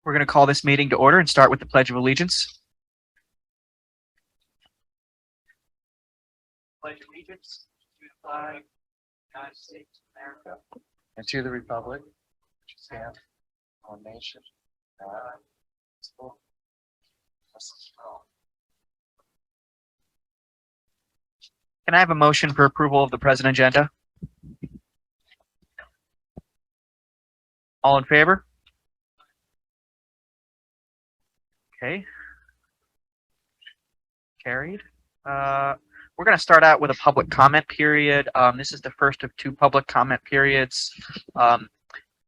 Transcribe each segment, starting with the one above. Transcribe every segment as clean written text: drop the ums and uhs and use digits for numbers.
We're going to call this meeting to order and start with the Pledge of Allegiance. Pledge allegiance to the flag of the United States of America and to the republic which stands one nation, justice for all. Can I have a motion for approval of the present agenda? All in favor? Okay. Carried. We're going to start out with a public comment period. This is the first of two public comment periods.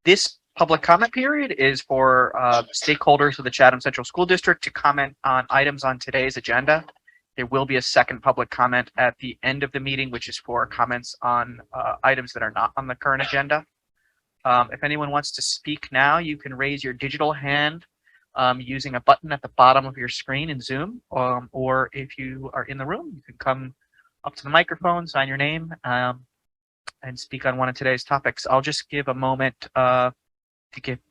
This public comment period is for stakeholders of the Chatham Central School District to comment on items on today's agenda. There will be a second public comment at the end of the meeting, which is for comments on items that are not on the current agenda. If anyone wants to speak now, you can raise your digital hand using a button at the bottom of your screen in Zoom, or if you are in the room, you can come up to the microphone, sign your name, and speak on one of today's topics. I'll just give a moment to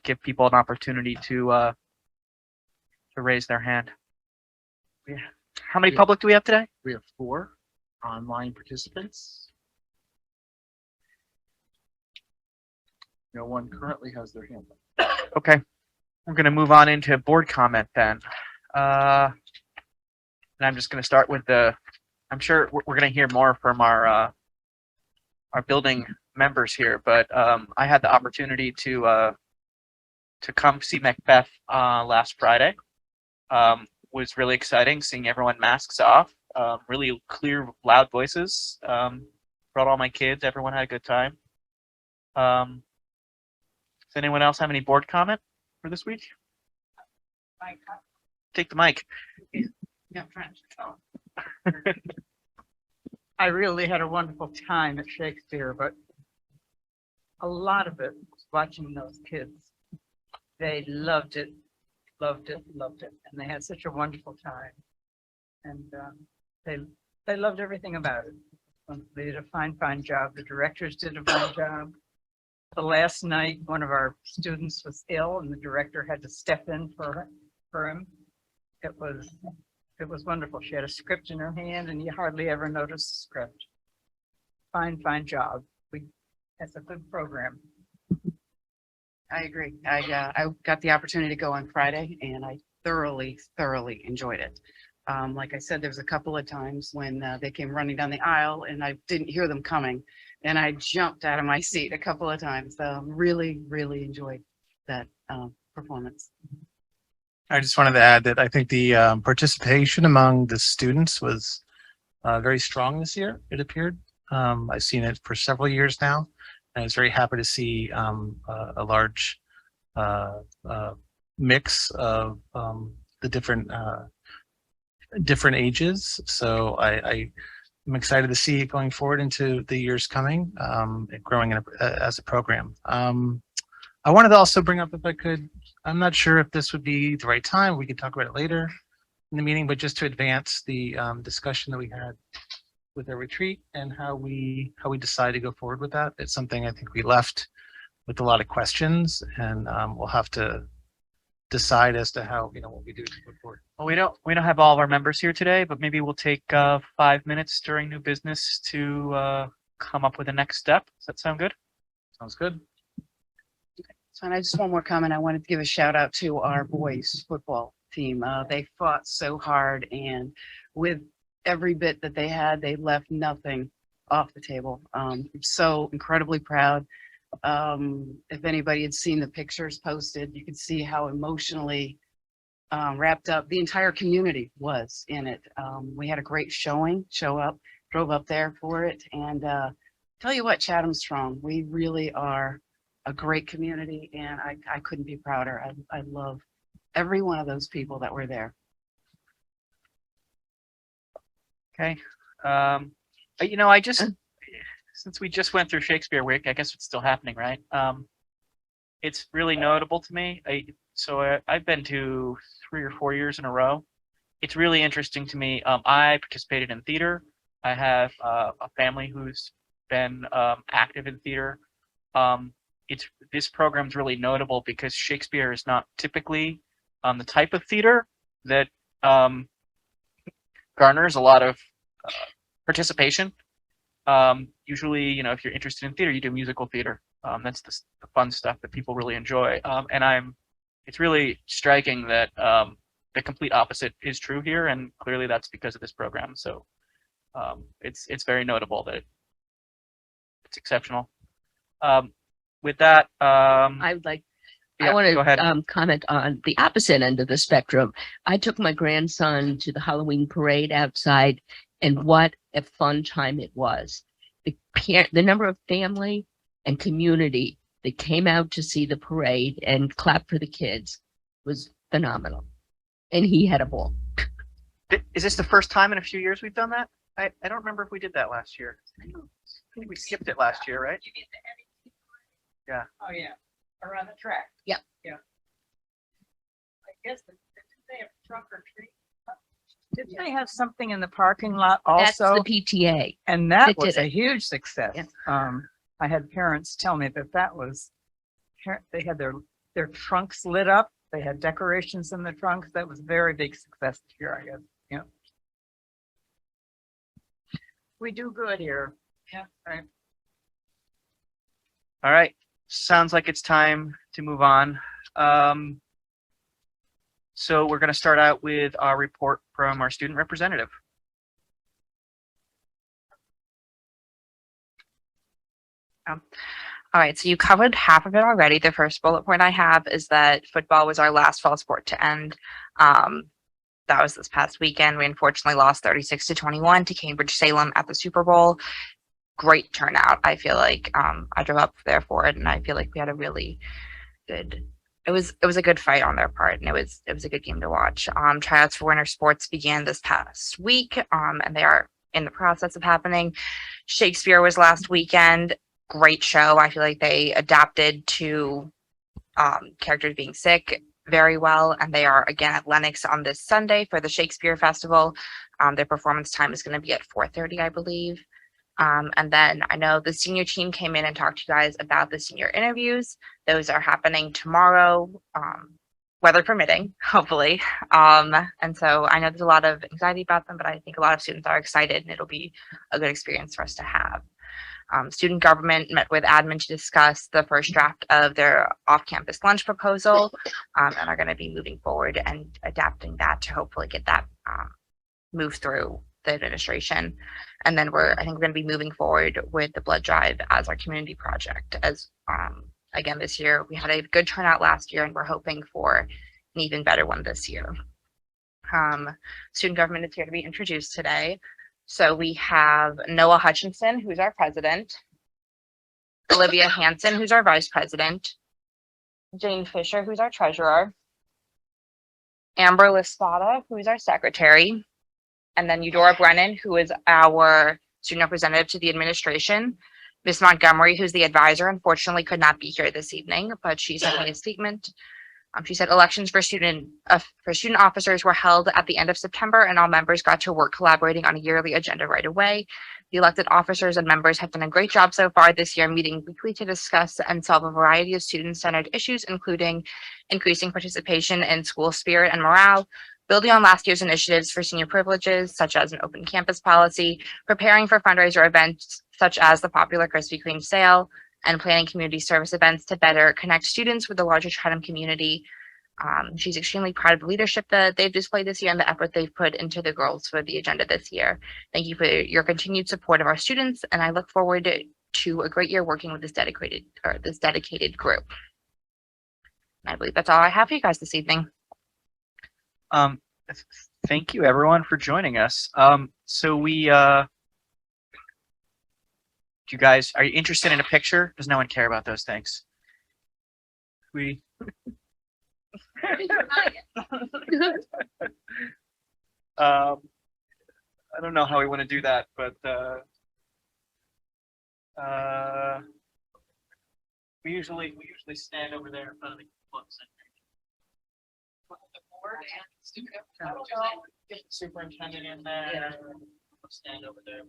give people an opportunity to raise their hand. Yeah. How many public do we have today? We have 4 online participants. No one currently has their hand up. Okay. We're going to move on into board comment then. And I'm just going to start with I'm sure we're going to hear more from our building members here, but I had the opportunity to come see Macbeth last Friday. Was really exciting seeing everyone masks off, really clear, loud voices. Brought all my kids. Everyone had a good time. Does anyone else have any board comment for this week? Take the mic. Yeah, French. I really had a wonderful time at Shakespeare, but a lot of it was watching those kids. They loved it, loved it, loved it, and they had such a wonderful time. And they loved everything about it. They did a fine job. The directors did a fine job. The last night, one of our students was ill, and the director had to step in for him. It was wonderful. She had a script in her hand, and you hardly ever noticed the script. Fine job. That's a good program. I agree. I got the opportunity to go on Friday, and I thoroughly enjoyed it. Like I said, there was a couple of times when they came running down the aisle, and I didn't hear them coming, and I jumped out of my seat a couple of times. Really enjoyed that performance. I just wanted to add that I think the participation among the students was very strong this year, it appeared. I've seen it for several years now, and I was very happy to see a large mix of the different ages. So I'm excited to see it going forward into the years coming, growing as a program. I wanted to also bring up, if I could, I'm not sure if this would be the right time. We could talk about it later in the meeting, but just to advance the discussion that we had with our retreat and how we decide to go forward with that. It's something I think we left with a lot of questions, and we'll have to decide as to how, what we do to go forward. Well, we don't have all of our members here today, but maybe we'll take 5 minutes during new business to come up with the next step. Does that sound good? Sounds good. So, and I just one more comment. I wanted to give a shout out to our boys football team. They fought so hard, and with every bit that they had, they left nothing off the table. I'm so incredibly proud. If anybody had seen the pictures posted, you could see how emotionally wrapped up the entire community was in it. We had a great drove up there for it, and tell you what, Chatham's strong. We really are a great community, and I couldn't be prouder. I love every one of those people that were there. Okay. I just, since we just went through Shakespeare Week, I guess it's still happening, right? It's really notable to me. I've been to 3 or 4 years in a row. It's really interesting to me. I participated in theater. I have a family who's been active in theater. this program's really notable because Shakespeare is not typically the type of theater that garners a lot of participation. Usually, if you're interested in theater, you do musical theater. That's the fun stuff that people really enjoy. It's really striking that the complete opposite is true here, and clearly that's because of this program. So it's very notable that it's exceptional. With that, I would like, yeah, I want go ahead. to comment on the opposite end of the spectrum. I took my grandson to the Halloween parade outside, and what a fun time it was. The number of family and community that came out to see the parade and clap for the kids was phenomenal. And he had a ball. Is this the first time in a few years we've done that? I don't remember if we did that last year. I think we skipped it last year, right? Yeah. Oh, yeah, around the track. Yep. Yeah. I guess, didn't they have trunk or treat? Didn't they have something in the parking lot That's also? the PTA. And that that was did a huge success. Yeah. I had parents tell me that was, they had their trunks lit up. They had decorations in the trunks. That was a very big success this year, I guess. Yeah. We do good here. Yeah, right. All right. Sounds like it's time to move on. So we're going to start out with our report from our student representative. All right, so you covered half of it already. The first bullet point I have is that football was our last fall sport to end. That was this past weekend. We unfortunately lost 36-21 to Cambridge Salem at the Super Bowl. Great turnout. I feel like I drove up there for it, and I feel like we had a really good. It was a good fight on their part, and it was a good game to watch. Tryouts for winter sports began this past week, and they are in the process of happening. Shakespeare was last weekend. Great show. I feel like they adapted to characters being sick very well, and they are again at Lenox on this Sunday for the Shakespeare Festival. Their performance time is going to be at 4:30, I believe. And then I know the senior team came in and talked to you guys about the senior interviews. Those are happening tomorrow, weather permitting, hopefully. And so I know there's a lot of anxiety about them, but I think a lot of students are excited, and it'll be a good experience for us to have. Student government met with admin to discuss the first draft of their off-campus lunch proposal, and are going to be moving forward and adapting that to hopefully get that moved through the administration. And then I think we're going to be moving forward with the blood drive as our community project. As again, this year we had a good turnout last year, and we're hoping for an even better one this year. Student government is here to be introduced today. So we have Noah Hutchinson, who's our president, Olivia Hansen, who's our vice president, Jane Fisher, who's our treasurer, Amber Lispada, who's our secretary, and then Eudora Brennan, who is our student representative to the administration. Miss Montgomery, who's the advisor, unfortunately could not be here this evening, but she sent me a statement. She said elections for student officers were held at the end of September, and all members got to work collaborating on a yearly agenda right away. The elected officers and members have done a great job so far this year, meeting weekly to discuss and solve a variety of student-centered issues, including increasing participation in school spirit and morale, building on last year's initiatives for senior privileges, such as an open campus policy, preparing for fundraiser events such as the popular Krispy Kreme sale, and planning community service events to better connect students with the larger Chatham community. She's extremely proud of the leadership that they've displayed this year and the effort they've put into the girls for the agenda this year. Thank you for your continued support of our students, and I look forward to a great year working with this dedicated group. And I believe that's all I have for you guys this evening. Thank you everyone for joining us. So we you guys, are you interested in a picture? Does no one care about those things? I don't know how we want to do that, but we usually stand over there in front of the books. Get the superintendent in there. Stand over there.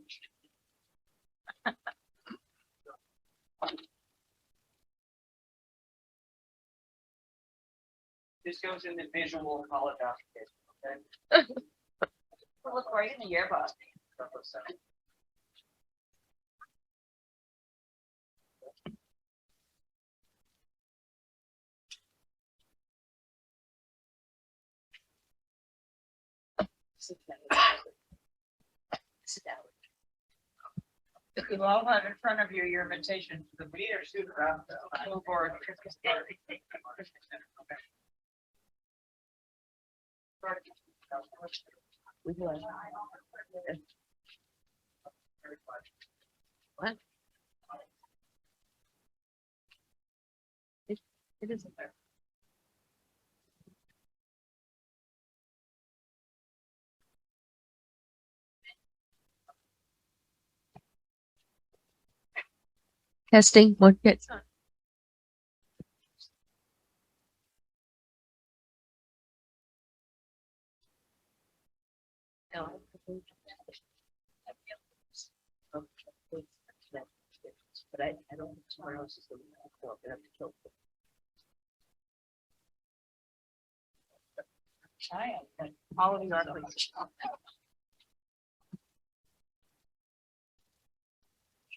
This goes in the visual college application, okay? Look right in the yearbook. You all have in front of you your invitation to the leadership school board. Christmas party. What? It isn't there. Testing, one, get. But I don't know tomorrow else is going to have to kill. All of you are please.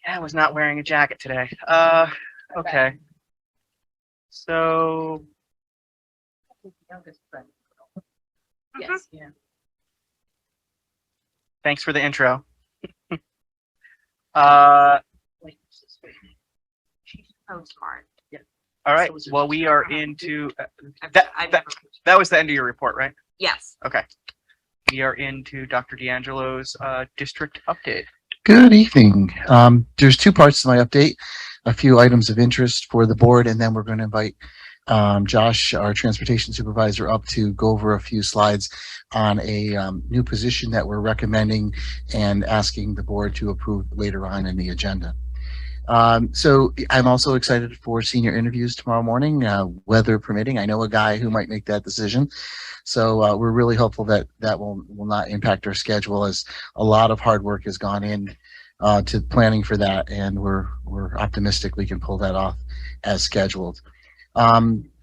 I was not wearing a jacket today. Okay. So, Youngest friend. Yes. Yeah. thanks for the intro. She's so smart. All right. Well, we are into that was the end of your report, right? Yes. Okay. We are into Dr. D'Angelo's district update. Good evening. There's two parts to my update, a few items of interest for the board, and then we're going to invite Josh, our transportation supervisor, up to go over a few slides on a new position that we're recommending and asking the board to approve later on in the agenda. So I'm also excited for senior interviews tomorrow morning, weather permitting. I know a guy who might make that decision. So we're really hopeful that that will not impact our schedule, as a lot of hard work has gone in to planning for that, and we're optimistic we can pull that off as scheduled.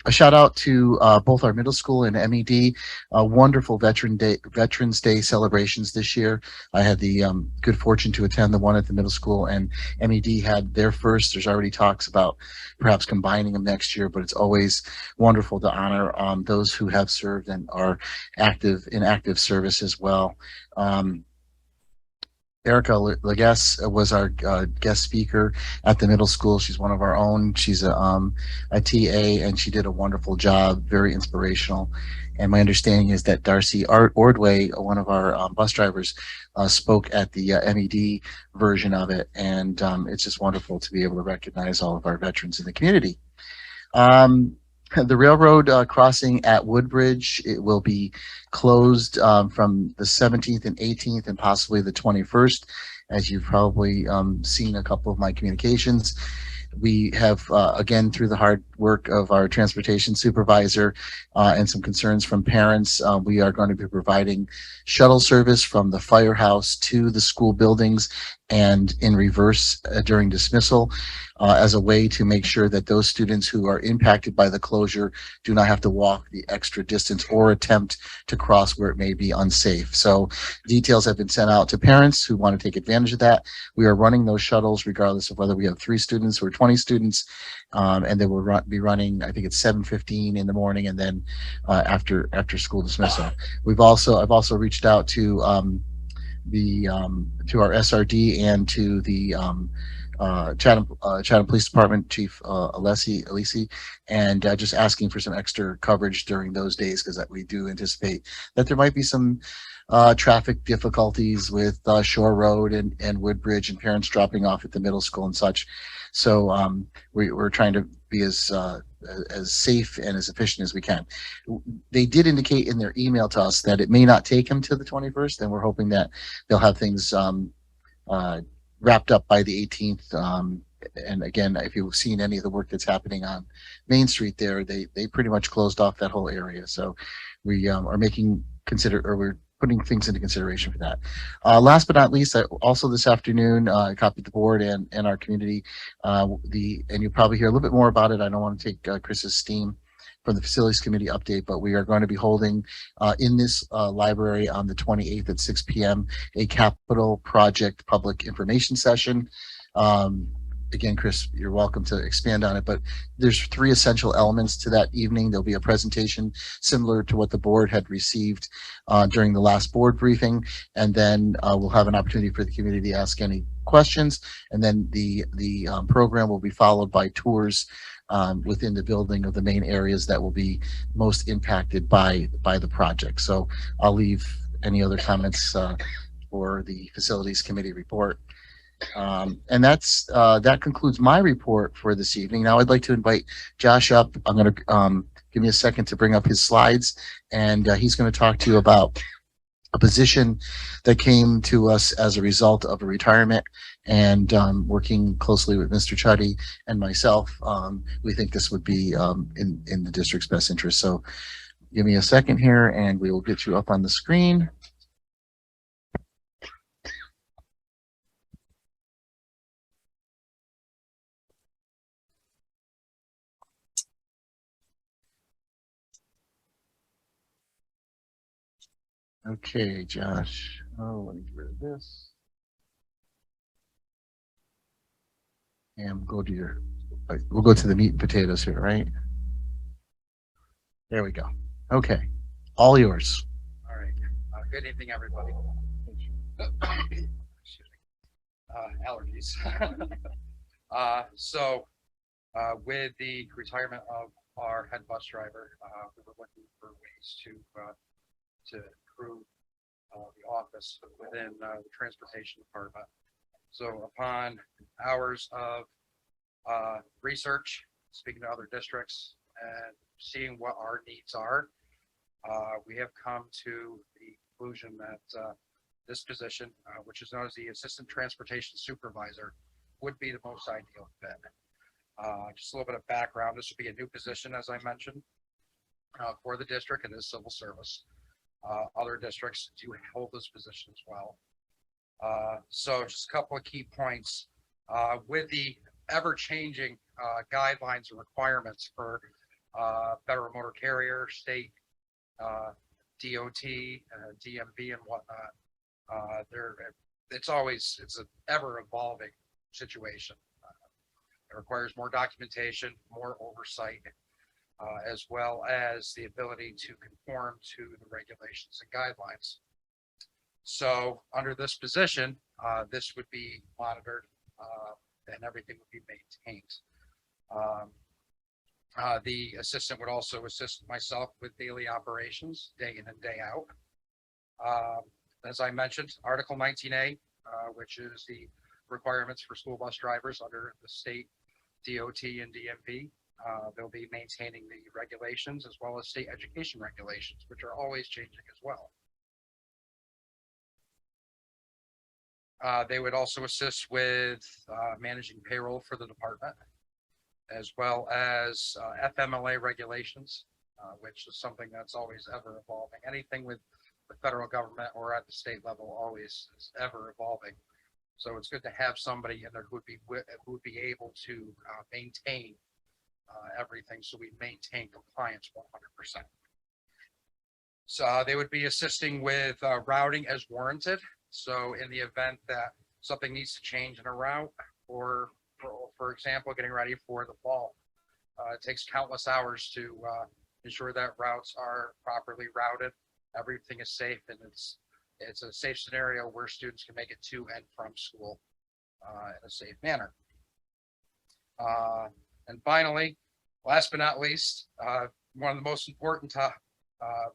A shout out to both our middle school and MED. Wonderful Veterans Day celebrations this year. I had the good fortune to attend the one at the middle school, and MED had their first. There's already talks about perhaps combining them next year, but it's always wonderful to honor those who have served and are in active service as well. Erica Leguess was our guest speaker at the middle school. She's one of our own. She's a TA, and she did a wonderful job, very inspirational. And my understanding is that Darcy Ordway, one of our bus drivers, spoke at the MED version of it. And it's just wonderful to be able to recognize all of our veterans in the community. The railroad crossing at Woodbridge, it will be closed from the 17th and 18th and possibly the 21st. As you've probably seen a couple of my communications, we have, again, through the hard work of our transportation supervisor and some concerns from parents, we are going to be providing shuttle service from the firehouse to the school buildings and in reverse during dismissal, as a way to make sure that those students who are impacted by the closure do not have to walk the extra distance or attempt to cross where it may be unsafe. So details have been sent out to parents who want to take advantage of that. We are running those shuttles regardless of whether we have 3 students or 20 students, and they will be running, I think it's 7:15 in the morning, and then after school dismissal. I've also reached out to to our SRD and to the Chatham Police Department Chief Alisi, and just asking for some extra coverage during those days, because we do anticipate that there might be some traffic difficulties with Shore Road and Woodbridge, and parents dropping off at the middle school and such. So we're trying to be as safe and as efficient as we can. They did indicate in their email to us that it may not take them to the 21st, and we're hoping that they'll have things wrapped up by the 18th. And again, if you've seen any of the work that's happening on Main Street there, they pretty much closed off that whole area. So we are we're putting things into consideration for that. Last but not least, also this afternoon, I copied the board and our community, and you'll probably hear a little bit more about it. I don't want to take Chris's steam from the facilities committee update, but we are going to be holding in this library on the 28th at 6 p.m. a capital project public information session. Again, Chris, you're welcome to expand on it, but there's 3 essential elements to that evening. There'll be a presentation similar to what the board had received during the last board briefing, and then we'll have an opportunity for the community to ask any questions, and then the program will be followed by tours within the building of the main areas that will be most impacted by the project. So I'll leave any other comments for the facilities committee report. And that concludes my report for this evening. Now I'd like to invite Josh up. I'm going to give me a second to bring up his slides, and he's going to talk to you about a position that came to us as a result of a retirement, and working closely with Mr. Chuddy and myself, we think this would be in the district's best interest. So give me a second here and we will get you up on the screen. Okay, Josh. Oh, let me get rid of this. And we'll go to the meat and potatoes here, right? There we go. Okay, all yours. All right. Good evening, everybody. Excuse me. Allergies. With the retirement of our head bus driver, we were looking for ways to improve the office within the transportation department. So upon hours of research, speaking to other districts and seeing what our needs are, we have come to the conclusion that this position, which is known as the Assistant Transportation Supervisor, would be the most ideal fit. Just a little bit of background. This would be a new position, as I mentioned, for the district, and is civil service. Other districts do hold this position as well. So just a couple of key points. With the ever-changing guidelines and requirements for federal motor carrier, state, DOT, DMV, and whatnot, it's an ever-evolving situation. It requires more documentation, more oversight, as well as the ability to conform to the regulations and guidelines. So under this position, this would be monitored and everything would be maintained. The assistant would also assist myself with daily operations, day in and day out. As I mentioned, Article 19A, which is the requirements for school bus drivers under the state DOT and DMV. They'll be maintaining the regulations as well as state education regulations, which are always changing as well. They would also assist with managing payroll for the department, as well as FMLA regulations, which is something that's always ever evolving. Anything with the federal government or at the state level always is ever evolving. So it's good to have somebody in there who would be able to maintain everything, so we maintain compliance 100%. So they would be assisting with routing as warranted. So in the event that something needs to change in a route, or for example, getting ready for the fall, it takes countless hours to ensure that routes are properly routed, everything is safe, and it's a safe scenario where students can make it to and from school in a safe manner. And finally, last but not least, one of the most important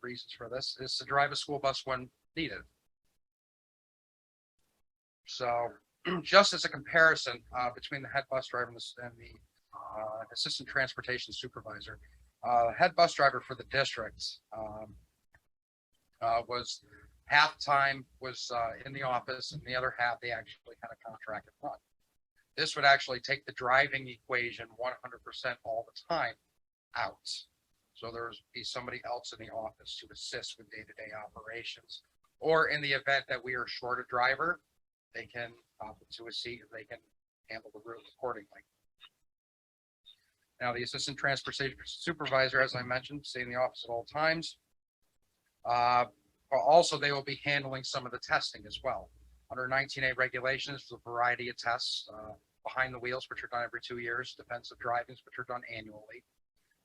reasons for this is to drive a school bus when needed. So just as a comparison between the head bus driver and the assistant transportation supervisor, head bus driver for the district was half time was in the office, and the other half they actually had a contracted run. This would actually take the driving equation 100% all the time out. So there would be somebody else in the office to assist with day-to-day operations, or in the event that we are short a driver, they can hop into a seat and they can handle the route accordingly. Now, the assistant transportation supervisor, as I mentioned, stay in the office at all times. But also they will be handling some of the testing as well. Under 19A regulations, there's a variety of tests, behind the wheels, which are done every 2 years, defensive drivings, which are done annually.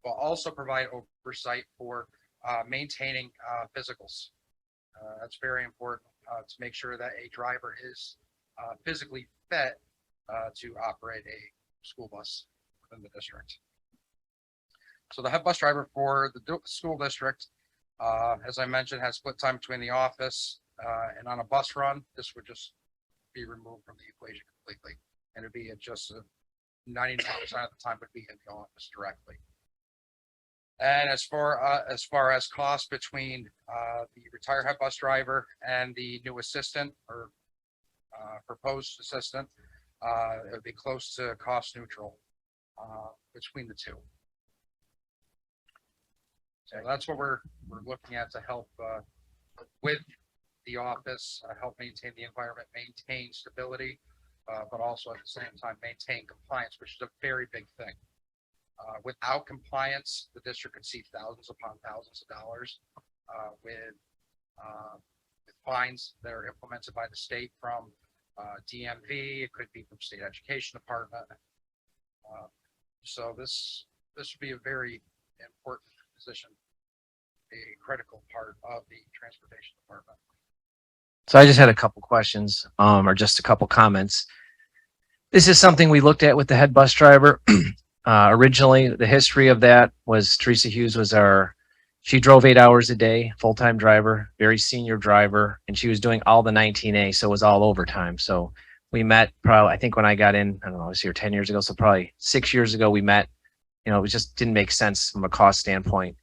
Will also provide oversight for maintaining physicals. That's very important to make sure that a driver is physically fit to operate a school bus within the district. So the head bus driver for the school district, as I mentioned, has split time between the office and on a bus run. This would just be removed from the equation completely, and it'd be at just 99% of the time would be in the office directly. And as far as cost between the retired head bus driver and the new assistant or proposed assistant, it would be close to cost neutral between the two. So that's what we're looking at to help with the office, help maintain the environment, maintain stability, but also at the same time maintain compliance, which is a very big thing. Without compliance, the district could see thousands upon thousands of dollars with fines that are implemented by the state from DMV. It could be from state education department. So this would be a very important position, a critical part of the transportation department. So I just had a couple questions, or just a couple comments. This is something we looked at with the head bus driver. Originally, the history of that was Teresa Hughes was she drove 8 hours a day, full-time driver, very senior driver, and she was doing all the 19A, so it was all overtime. So we met probably, I think when I got in, I don't know, I was here 10 years ago, so probably 6 years ago we met. You know, it just didn't make sense from a cost standpoint.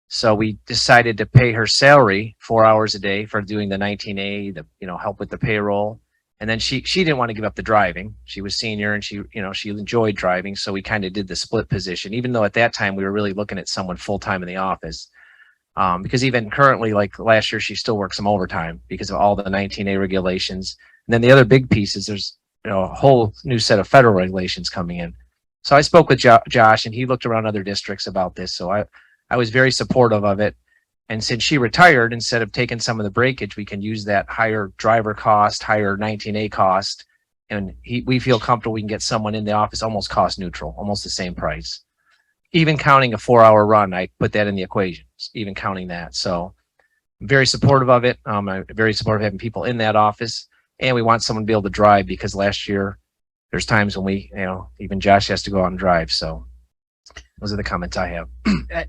So we decided to pay her salary 4 hours a day for doing the 19A, help with the payroll. And then she didn't want to give up the driving. She was senior and she enjoyed driving. So we kind of did the split position, even though at that time we were really looking at someone full time in the office. Because even currently, like last year, she still works some overtime because of all the 19A regulations. And then the other big piece is there's a whole new set of federal regulations coming in. So I spoke with Josh and he looked around other districts about this. So I was very supportive of it. And since she retired, instead of taking some of the breakage, we can use that higher driver cost, higher 19A cost. And we feel comfortable we can get someone in the office almost cost neutral, almost the same price. Even counting a 4-hour run, I put that in the equation, even counting that. So I'm very supportive of it. I'm very supportive of having people in that office. And we want someone to be able to drive because last year, there's times when even Josh has to go out and drive. So those are the comments I have.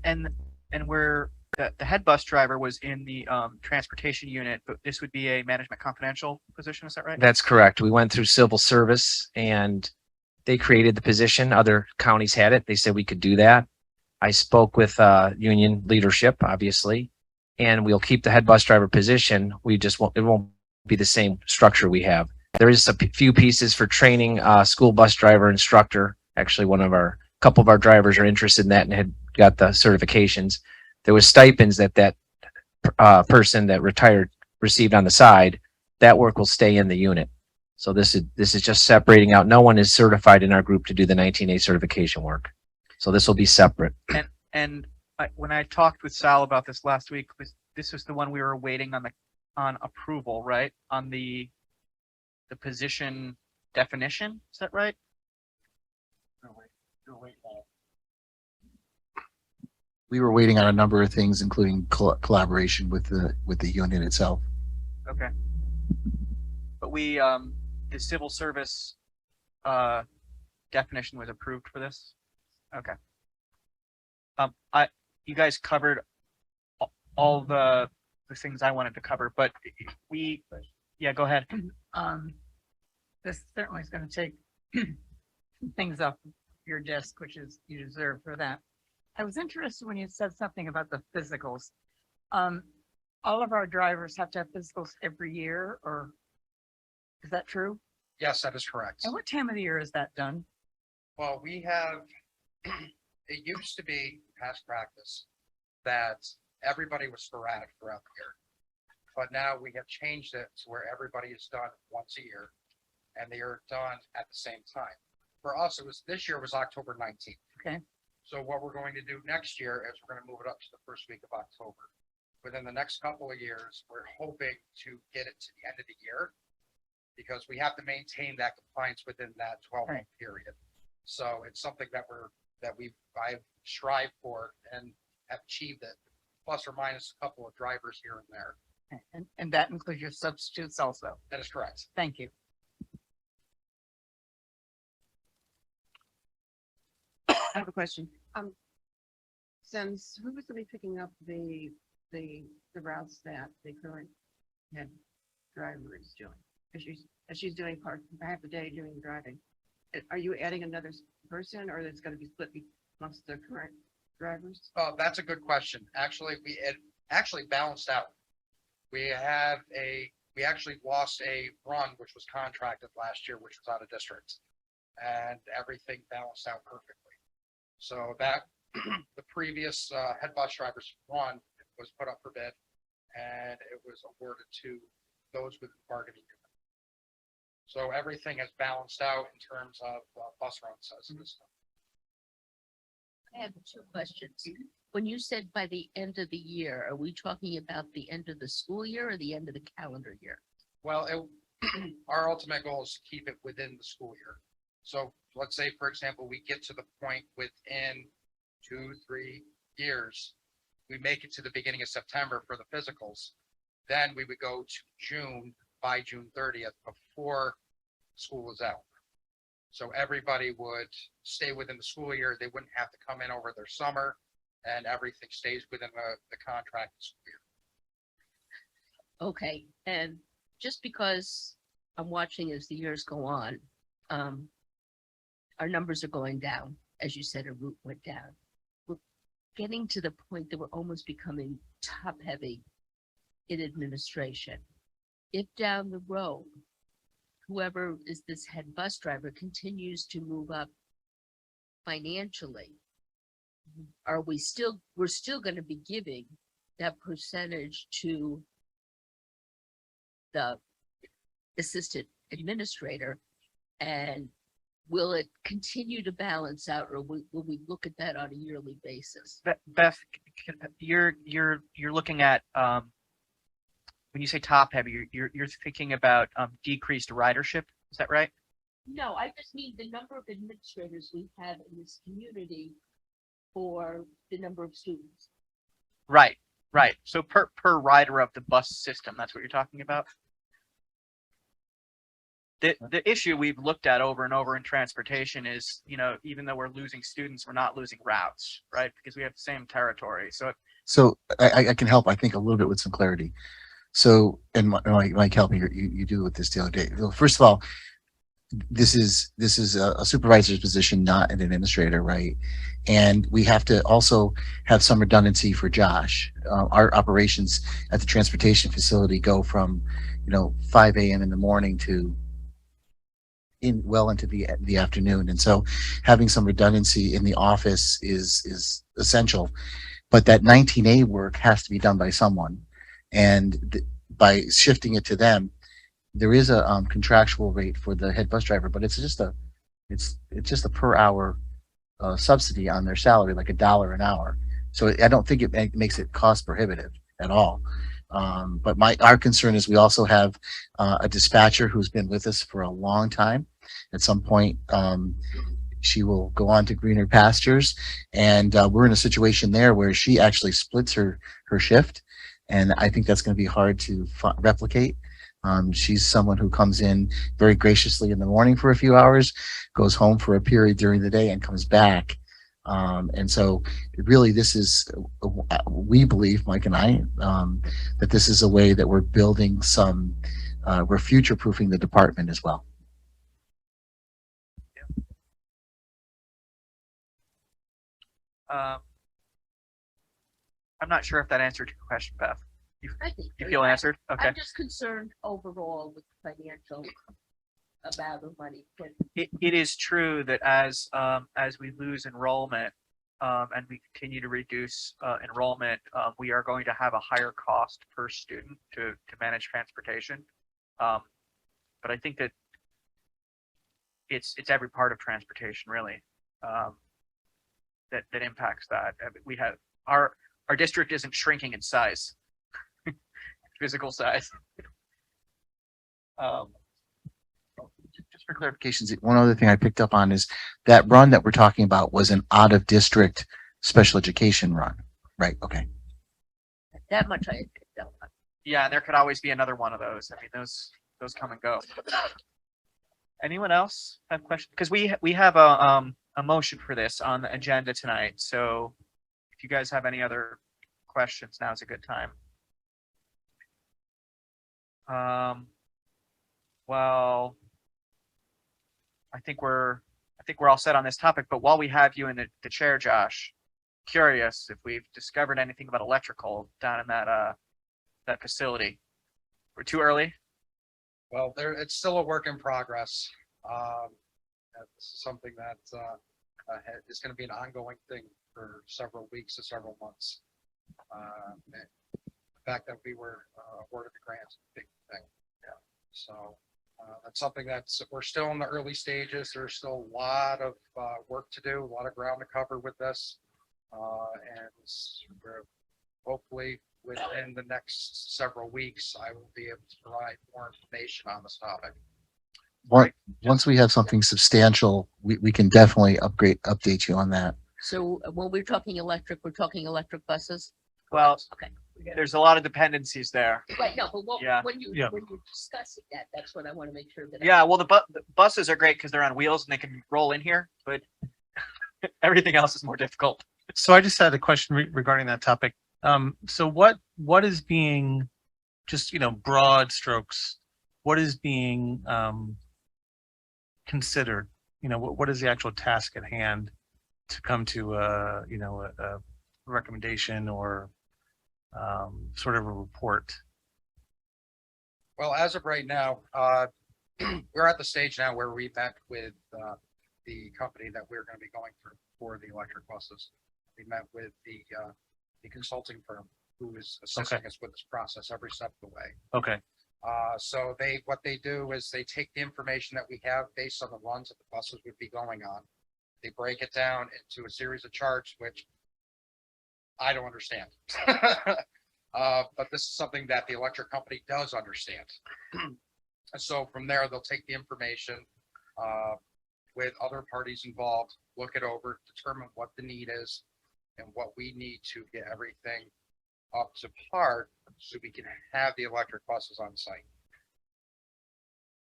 And we're the head bus driver was in the transportation unit, but this would be a management confidential position. Is that right? That's correct. We went through civil service and they created the position. Other counties had it. They said we could do that. I spoke with union leadership, obviously, and we'll keep the head bus driver position. It won't be the same structure we have. There is a few pieces for training school bus driver instructor. Actually, couple of our drivers are interested in that and had got the certifications. There was stipends that person that retired received on the side. That work will stay in the unit. So this is just separating out. No one is certified in our group to do the 19A certification work. So this will be separate. And when I talked with Sal about this last week, this was the one we were waiting on approval, right? On the position definition. Is that right? We were waiting on a number of things, including collaboration with the union itself. Okay. But the civil service definition was approved for this. Okay. You guys covered all the things I wanted to cover, but yeah, go ahead. This certainly is going to take things off your desk, which is you deserve for that. I was interested when you said something about the physicals. All of our drivers have to have physicals every year, or is that true? Yes, that is correct. And what time of the year is that done? Well, we have, it used to be past practice that everybody was sporadic throughout the year. But now we have changed it to where everybody is done once a year and they are done at the same time. For us, this year was October 19th. Okay. So what we're going to do next year is we're gonna move it up to the first week of October. Within the next couple of years, we're hoping to get it to the end of the year. Because we have to maintain that compliance within that 12-month period. So it's something I've strived for and have achieved it, plus or minus a couple of drivers here and there. And that includes your substitutes also. That is correct. Thank you. I have a question. Since who was gonna be picking up the routes that the current head driver is doing? If she's doing half the day doing the driving. Are you adding another person or it's gonna be split amongst the current drivers? Oh, that's a good question. Actually, it actually balanced out. We actually lost a run, which was contracted last year, which was out of district. And everything balanced out perfectly. So that, the previous head bus driver's run was put up for bid and it was awarded to those with bargaining unit. So everything has balanced out in terms of bus runs as it is. I have two questions. When you said by the end of the year, are we talking about the end of the school year or the end of the calendar year? Well, our ultimate goal is to keep it within the school year. So let's say, for example, we get to the point within 2-3 years, we make it to the beginning of September for the physicals. Then we would go to June, by June 30th, before school is out. So everybody would stay within the school year. They wouldn't have to come in over their summer and everything stays within the contract school year. Okay, and just because I'm watching as the years go on, our numbers are going down. As you said, a route went down. We're getting to the point that we're almost becoming top heavy in administration. If down the road, whoever is this head bus driver continues to move up financially, we're still going to be giving that percentage to the assistant administrator, and will it continue to balance out, or will we look at that on a yearly basis? Beth, you're looking at when you say top heavy, you're thinking about decreased ridership. Is that right? No, I just mean the number of administrators we have in this community for the number of students. Right. So per rider of the bus system, that's what you're talking about. The issue we've looked at over and over in transportation is, even though we're losing students, we're not losing routes, right? Because we have the same territory. So I can help, I think, a little bit with some clarity. So, and Mike helped me, you do with this the other day. Well, first of all, this is a supervisor's position, not an administrator, right? And we have to also have some redundancy for Josh. Our operations at the transportation facility go from, 5 a.m. in the morning to well into the afternoon. And so having some redundancy in the office is essential, but that 19A work has to be done by someone. And by shifting it to them, there is a contractual rate for the head bus driver, but it's just a per hour subsidy on their salary, like $1 an hour. So I don't think it makes it cost prohibitive at all. But our concern is we also have a dispatcher who's been with us for a long time. At some point, she will go on to greener pastures, and we're in a situation there where she actually splits her shift, and I think that's going to be hard to replicate. She's someone who comes in very graciously in the morning for a few hours, goes home for a period during the day, and comes back. And so really this is, we believe, Mike and I, that this is a way that we're building we're future-proofing the department as well. I'm not sure if that answered your question, Beth. I think You so, feel yeah. answered? Okay. I'm just concerned overall with financial amount of money. But It is true that as we lose enrollment and we continue to reduce enrollment, we are going to have a higher cost per student to manage transportation. But I think that it's every part of transportation, really. that impacts that. We have our district isn't shrinking in size, physical size. Um, Just for clarifications, one other thing I picked up on is that run that we're talking about was an out of district special education run, right? Okay. That much I had picked up on. yeah, and there could always be another one of those. I mean, those come and go. Anyone else have questions? Because we have a motion for this on the agenda tonight. So if you guys have any other questions, now's a good time. Well, I think we're all set on this topic, but while we have you in the chair, Josh, curious if we've discovered anything about electrical down in that facility. We're too early. Well, it's still a work in progress. This is something that is going to be an ongoing thing for several weeks to several months. And the fact that we were awarded the grant is a big thing. Yeah. So that's something we're still in the early stages. There's still a lot of work to do, a lot of ground to cover with this. And we're hopefully within the next several weeks, I will be able to provide more information on this topic. Once we have something substantial, we can definitely update you on that. So when we're talking electric buses? Well, Okay. there's a lot of dependencies there. Right, no, but Yeah. when you're discussing that, that's what I want to make sure that. Yeah, well, the buses are great because they're on wheels and they can roll in here, but everything else is more difficult. So I just had a question regarding that topic. So what is being, just, broad strokes, what is being, considered? What is the actual task at hand to come to a recommendation or, sort of a report? Well, as of right now, we're at the stage now where we met with the company that we're going to be going through for the electric buses. We met with the consulting firm who is assisting us with this process every step of the way. Okay. So what they do is they take the information that we have based on the runs that the buses would be going on. They break it down into a series of charts, which I don't understand. But this is something that the electric company does understand. And so from there, they'll take the information with other parties involved, look it over, determine what the need is and what we need to get everything up to par so we can have the electric buses on site.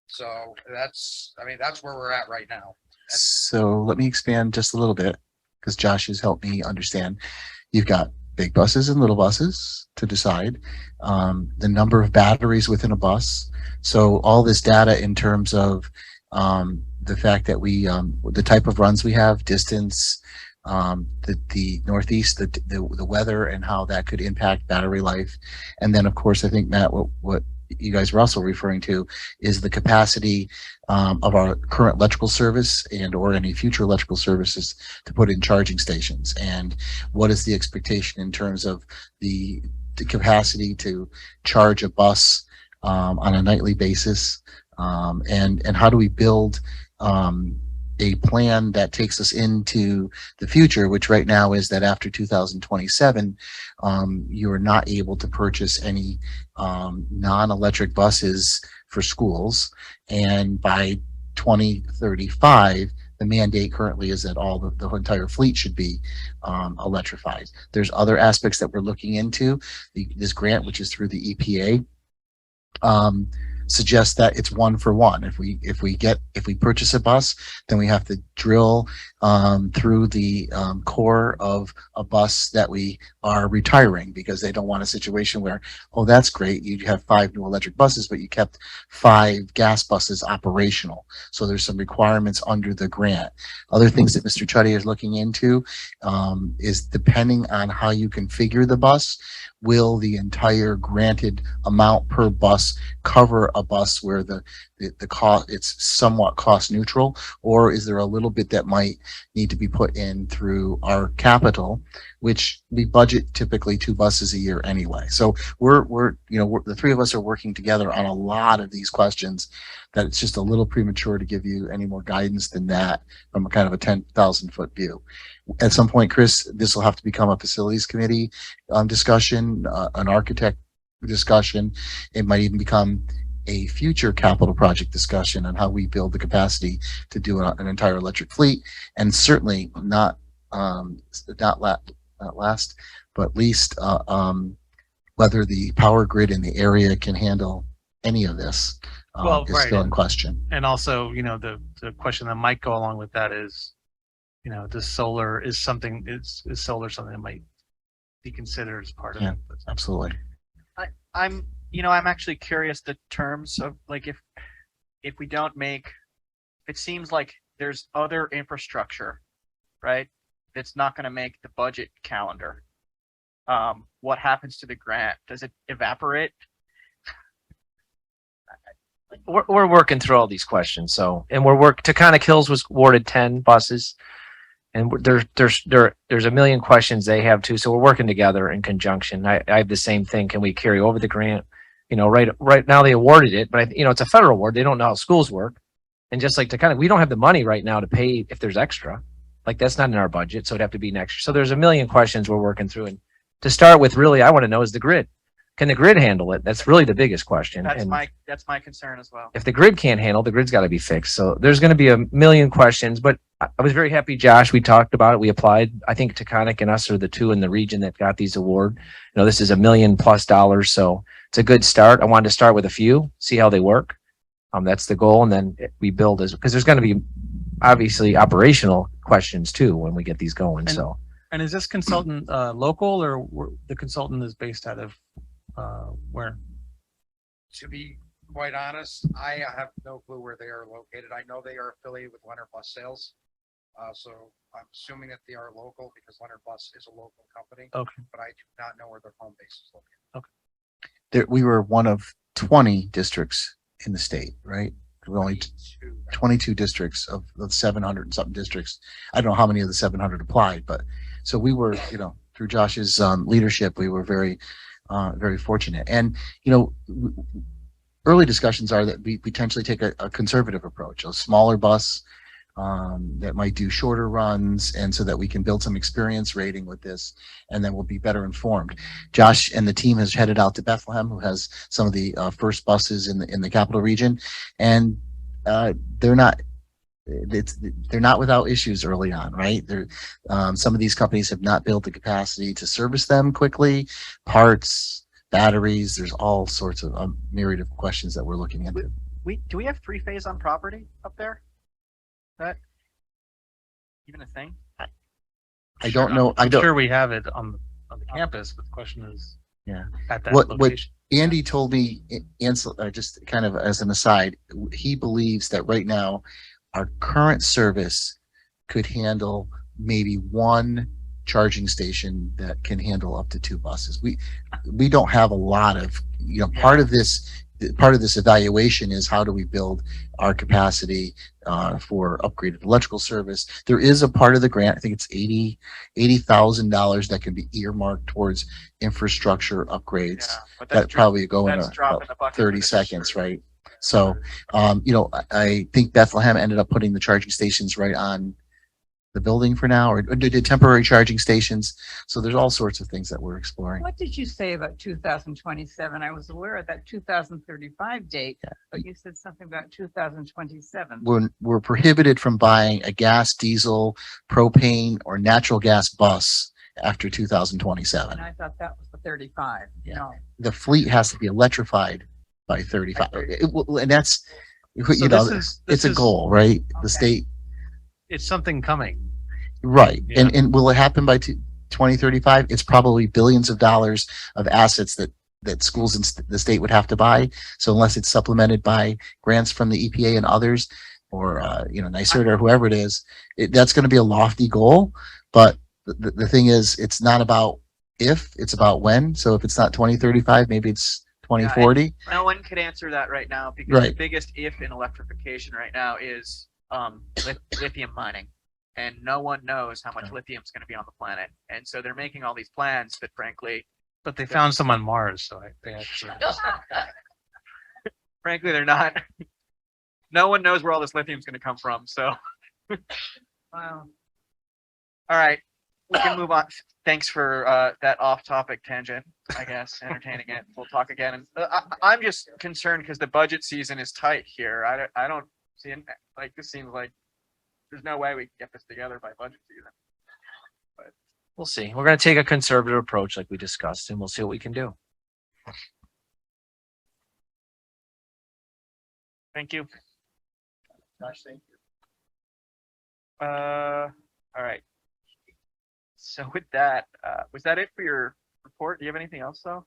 So that's where we're at right now. So let me expand just a little bit because Josh has helped me understand. You've got big buses and little buses to decide, the number of batteries within a bus. So all this data in terms of the fact that the type of runs we have, distance, the Northeast, the weather and how that could impact battery life. And then of course, I think Matt, what you guys were also referring to is the capacity of our current electrical service and or any future electrical services to put in charging stations. And what is the expectation in terms of the capacity to charge a bus on a nightly basis? And how do we build a plan that takes us into the future, which right now is that after 2027, you are not able to purchase any non-electric buses for schools. And by 2035, the mandate currently is that all the entire fleet should be electrified. There's other aspects that we're looking into. This grant, which is through the EPA, suggests that it's 1 for 1. If we purchase a bus, then we have to drill through the core of a bus that we are retiring, because they don't want a situation where, oh, that's great, you have 5 new electric buses, but you kept 5 gas buses operational. So there's some requirements under the grant. Other things that Mr. Chuddy is looking into is, depending on how you configure the bus, will the entire granted amount per bus cover a bus where the cost, it's somewhat cost neutral? Or is there a little bit that might need to be put in through our capital, which we budget typically 2 buses a year anyway? So the three of us are working together on a lot of these questions that it's just a little premature to give you any more guidance than that from a kind of a 10,000 foot view. At some point, Chris, this will have to become a facilities committee discussion, an architect discussion. It might even become a future capital project discussion on how we build the capacity to do an entire electric fleet, and certainly not last, but least whether the power grid in the area can handle any of this Well, is right. still in question. And also, the question that might go along with that is, does solar is solar something that might be considered as part of Yeah. it? Absolutely. I'm actually curious the terms of like if we don't make, it seems like there's other infrastructure, right? That's not going to make the budget calendar. What happens to the grant? Does it evaporate? We're working through all these questions. So, and Taconic Hills was awarded 10 buses, and there's a million questions they have too. So we're working together in conjunction. I have the same thing. Can we carry over the grant? Right now they awarded it, but it's a federal award. They don't know how schools work. And just like Taconic, we don't have the money right now to pay if there's extra. Like that's not in our budget. So it'd have to be next year. So there's a million questions we're working through. And to start with, really, I want to know is the grid. Can the grid handle it? That's really the biggest question. That's And my concern as well. if the grid can't handle, the grid's got to be fixed. So there's going to be a million questions, but I was very happy, Josh. We talked about it. We applied. I think Taconic and us are the two in the region that got these award. This is $1 million+. So it's a good start. I wanted to start with a few, see how they work. That's the goal. And then we build because there's going to be obviously operational questions too when we get these going. So. And is this consultant local, or the consultant is based out of where? To be quite honest, I have no clue where they are located. I know they are affiliated with Leonard Bus Sales. So I'm assuming that they are local because Leonard Bus is a local company. Okay. But I do not know where their home base is located. We were one of 20 districts in the state, right? There were only 22 districts of the 700 and something districts. I don't know how many of the 700 applied, but so we were, through Josh's leadership, we were very fortunate. And, early discussions are that we potentially take a conservative approach, a smaller bus that might do shorter runs, and so that we can build some experience rating with this, and then we'll be better informed. Josh and the team has headed out to Bethlehem, who has some of the first buses in the capital region, and they're not without issues early on, right? Some of these companies have not built the capacity to service them quickly, parts, batteries. There's all sorts of myriad of questions that we're looking into. Do we have 3-phase on property up there? That even a thing? I don't know. I'm sure we have it on the campus, but the question is, at that What location. Andy told me, just kind of as an aside, he believes that right now our current service could handle maybe one charging station that can handle up to 2 buses. We don't have a lot of, part of this evaluation is how do we build our capacity for upgraded electrical service. There is a part of the grant, I think it's $80,000 that can be earmarked towards infrastructure upgrades. Yeah, but That probably go in that's dropping about the bucket 30 for this seconds, sure. right? So, I think Bethlehem ended up putting the charging stations right on the building for now, or did temporary charging stations. So there's all sorts of things that we're exploring. What did you say about 2027? I was aware of that 2035 date, but you said something about 2027. We're prohibited from buying a gas, diesel, propane, or natural gas bus after 2027. And I thought that was the 35. Yeah. No. The fleet has to be electrified by 35. And that's, it's a goal, right? The Okay. state, It's something coming. right. Yeah. And will it happen by 2035? It's probably billions of dollars of assets that schools in the state would have to buy. So unless it's supplemented by grants from the EPA and others, or, NYSERDA or whoever it is, that's going to be a lofty goal. But the thing is, it's not about if, it's about when. So if it's not 2035, maybe it's 2040. No one could answer that right now because the Right. biggest if in electrification right now is lithium mining. And no one knows how much lithium is going to be on the planet. And so they're making all these plans that frankly, But they found some on Mars, so they actually. frankly, they're not. No one knows where all this lithium is going to come from. So, Wow. all right, we can move on. Thanks for that off-topic tangent, I guess, entertaining it. We'll talk again. And I'm just concerned because the budget season is tight here. I don't see it, like this seems like there's no way we can get this together by budget season. We'll see. We're going to take a conservative approach like we discussed and we'll see what we can do. Thank you. Gosh, thank you. All right. So with that, was that it for your report? Do you have anything else though?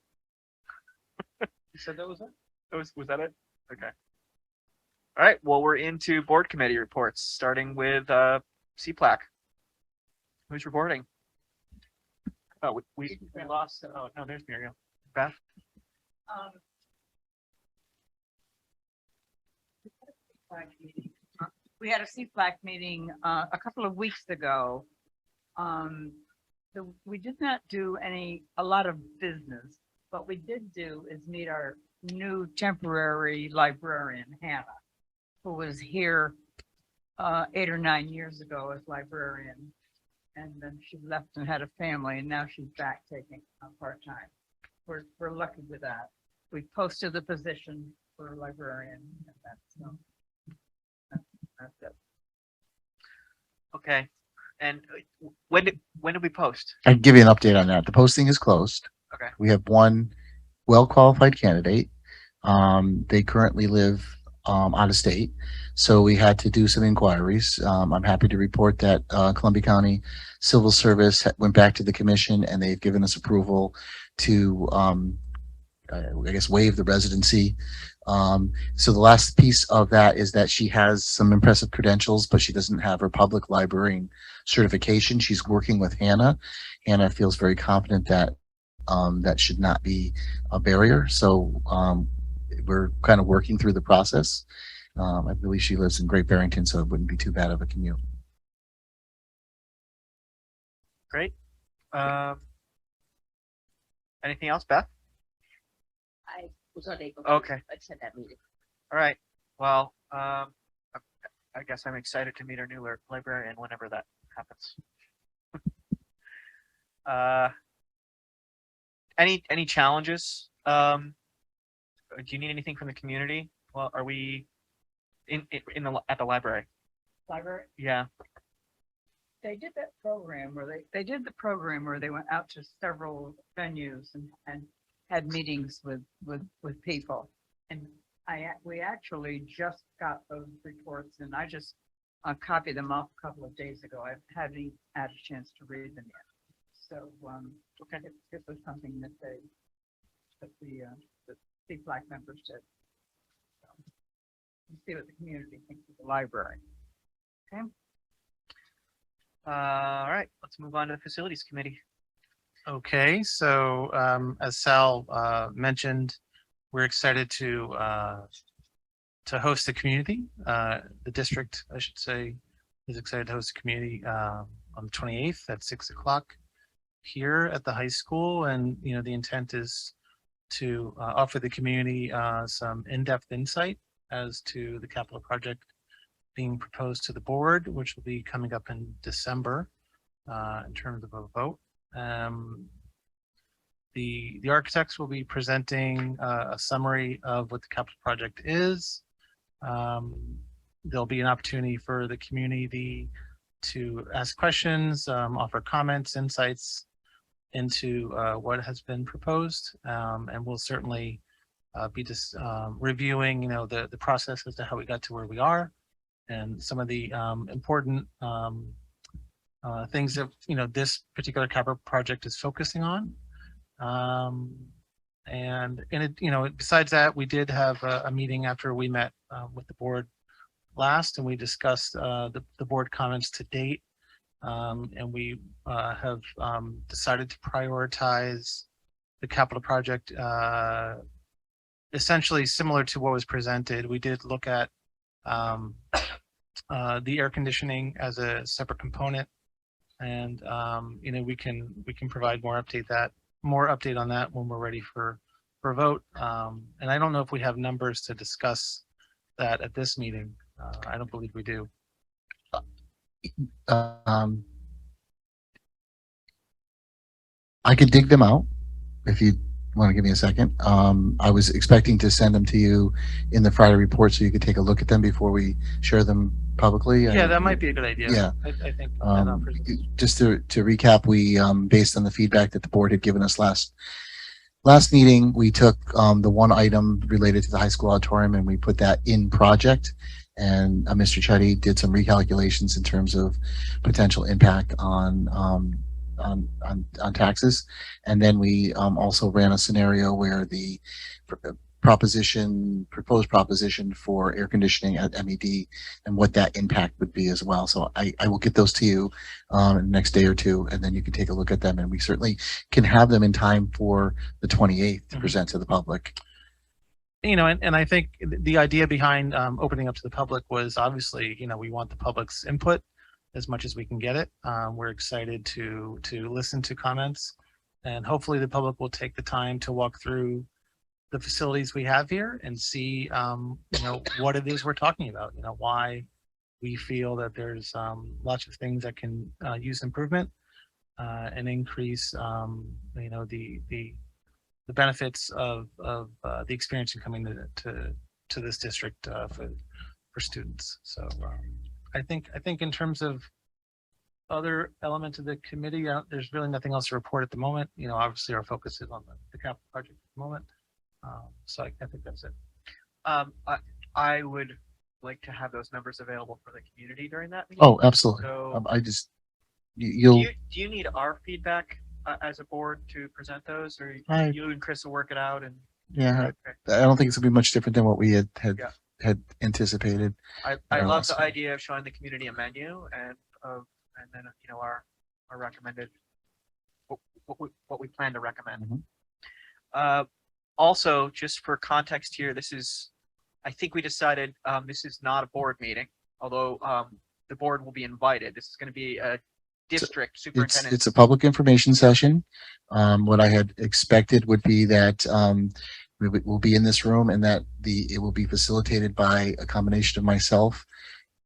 You said that was it? Was that it? Okay. All right. Well, we're into board committee reports, starting with CPLAC. Who's reporting? Oh, we lost. Oh no, there's Muriel. Beth. We had a CFLAC meeting a couple of weeks ago. We did not do a lot of business. What we did do is meet our new temporary librarian, Hannah, who was here 8 or 9 years ago as librarian. And then she left and had a family, and now she's back taking part-time. We're lucky with that. We posted the position for a librarian. And that's it. Okay. And when did we post? I can give you an update on that. The posting is closed. Okay. We have one well-qualified candidate. They currently live out of state, so we had to do some inquiries. I'm happy to report that Columbia County Civil Service went back to the commission and they've given us approval to, I guess, waive the residency. So the last piece of that is that she has some impressive credentials, but she doesn't have her public librarian certification. She's working with Hannah. Hannah feels very confident that that should not be a barrier. So we're kind of working through the process. I believe she lives in Great Barrington, so it wouldn't be too bad of a commute. Great. Anything else, Beth? I was unable. Okay. Attend that meeting. All right. Well, I guess I'm excited to meet our new librarian whenever that happens. Any challenges? Do you need anything from the community? Well, are we at the library? Library? Yeah. They did that program where they did the program where they went out to several venues and had meetings with people. And we actually just got those reports and I just copied them off a couple of days ago. I haven't had a chance to read them yet. So, okay, it was something that the CFLAC members did. So, let's see what the community thinks of the library. Okay. All right. Let's move on to the facilities committee. Okay, so as Sal mentioned, we're excited to host the community. The district, I should say, is excited to host the community on the 28th at 6 o'clock here at the high school. And, you know, the intent is to offer the community some in-depth insight as to the capital project being proposed to the board, which will be coming up in December in terms of a vote. The architects will be presenting a summary of what the capital project is. There'll be an opportunity for the community to ask questions, offer comments, insights into what has been proposed, and we'll certainly be just reviewing, you know, the process as to how we got to where we are, and some of the important things that, you know, this particular capital project is focusing on. And it, you know, besides that, we did have a meeting after we met with the board last, and we discussed the board comments to date. And we have decided to prioritize the capital project essentially similar to what was presented. We did look at the air conditioning as a separate component. And, we can provide more update on that when we're ready for a vote. And I don't know if we have numbers to discuss that at this meeting. I don't believe we do. Um, I could dig them out if you want to give me a second. I was expecting to send them to you in the Friday report so you could take a look at them before we share them publicly. Yeah, that might be a good idea. Yeah. I think that Um, offers. just to recap, we, based on the feedback that the board had given us last meeting, we took, the one item related to the high school auditorium and we put that in project. And, Mr. Chetty did some recalculations in terms of potential impact on taxes. And then we, also ran a scenario where the proposed proposition for air conditioning at MED and what that impact would be as well. So I will get those to you in the next day or two, and then you can take a look at them. And we certainly can have them in time for the 28th to Mhm. present to the public. And I think the idea behind opening up to the public was obviously, we want the public's input as much as we can get it. We're excited to listen to comments, and hopefully the public will take the time to walk through the facilities we have here and see, what it is we're talking about, why we feel that there's lots of things that can use improvement and increase, the benefits of the experience in coming to this district for students. So I think in terms of other elements of the committee, there's really nothing else to report at the moment. Obviously our focus is on the capital project at the moment. So I think that's it. I would like to have those numbers available for the community during that meeting. Oh, absolutely. So I just, do you'll, you need our feedback as a board to present those, or I- you and Chris will work it out? And yeah, okay. I don't think it's gonna be much different than what we Yeah. had anticipated. I Yeah, love the so- idea of showing the community a menu and then our recommended what we plan to recommend. Mhm. Also, just for context here, I think we decided this is not a board meeting, although the board will be invited. This is going to be a district superintendent. It's a public information session. What I had expected would be that we'll be in this room and that it will be facilitated by a combination of myself,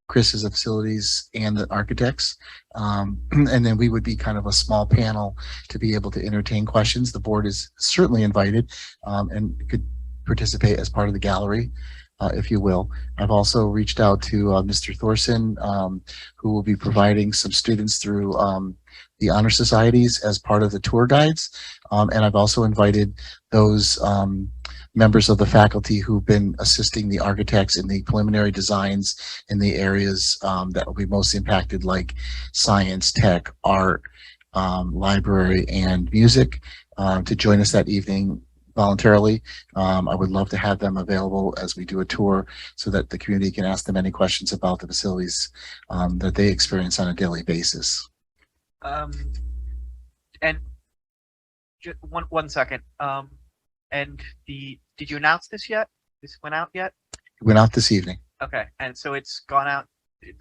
Chris is the facilities, and the architects. And then we would be kind of a small panel to be able to entertain questions. The board is certainly invited and could participate as part of the gallery. If you will. I've also reached out to Mr. Thorson, who will be providing some students through the honor societies as part of the tour guides. And I've also invited those members of the faculty who've been assisting the architects in the preliminary designs in the areas that will be most impacted, like science, tech, art, library, and music, to join us that evening voluntarily. I would love to have them available as we do a tour so that the community can ask them any questions about the facilities that they experience on a daily basis. And just one second. And did you announce this yet? This went out yet? It went out this evening Okay, and so it's gone out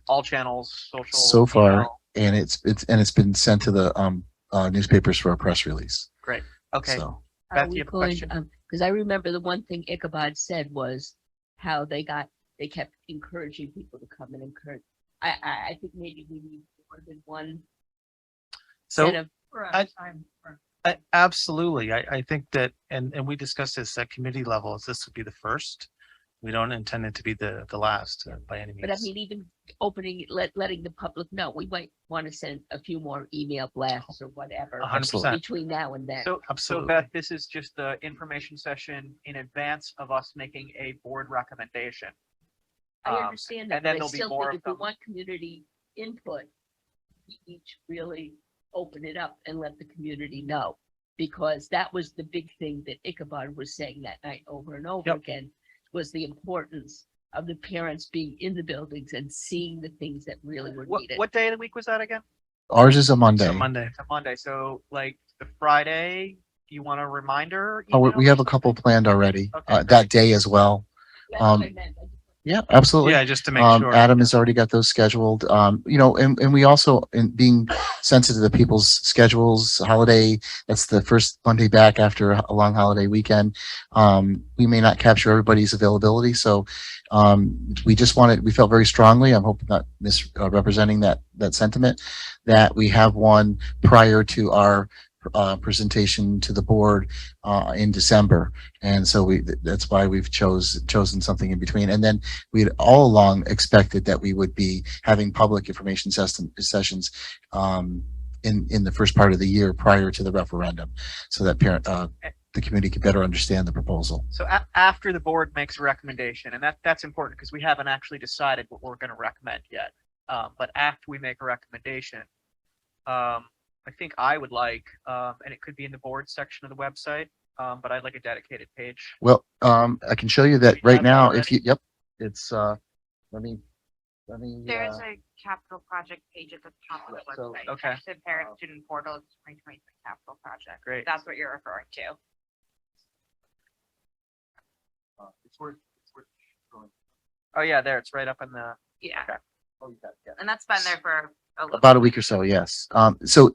all channels, social. so far, email. and it's been sent to the newspapers for a press release. Great. Okay. So Beth, Are we you have a going, question? because I remember the one thing Ichabod said was how they kept encouraging people to come and encourage. I think maybe we need more than one So set of. absolutely. I think that, and we discussed this at committee level, is this would be the first. We don't intend it to be the last by any means. But I mean, even opening, letting the public know, we might want to send a few more email blasts or whatever 100%. between now and then. So Absolutely. Beth, this is just the information session in advance of us making a board recommendation. I understand that, and then but I there'll be still more think of if we them. want community input, we each really open it up and let the community know. Because that was the big thing that Ichabod was saying that night over and over Yep. again, was the importance of the parents being in the buildings and seeing the things that really were needed. What day of the week was that again? ours is a Monday. So Monday. It's a Monday. So like the Friday, you want a reminder? Oh, email we or have a couple something? planned already, Okay, that day as well. Yeah, absolutely. Yeah, just to make sure. Adam has already got those scheduled. And we also, in being sensitive to people's schedules, holiday, that's the first Monday back after a long holiday weekend. We may not capture everybody's availability. So, we felt very strongly, I'm hoping not misrepresenting that sentiment, that we have one prior to our presentation to the board in December. And so that's why we've chosen something in between. And then we had all along expected that we would be having public information sessions in the first part of the year prior to the referendum, so that the community could better understand the proposal. So after the board makes a recommendation, and that's important because we haven't actually decided what we're going to recommend yet. But after we make a recommendation, I think I would like, and it could be in the board section of the website, but I'd like a dedicated page. Well, I can show you that We right have that now. already? It's let me. There's a capital project page at the top of the Yeah, so- website. Okay. The parent student portal, it's 2023 capital project. Great. That's what you're referring to. Oh yeah, there, it's right up in the, Yeah. Okay. And that's been there for a little. About a week or so, yes. So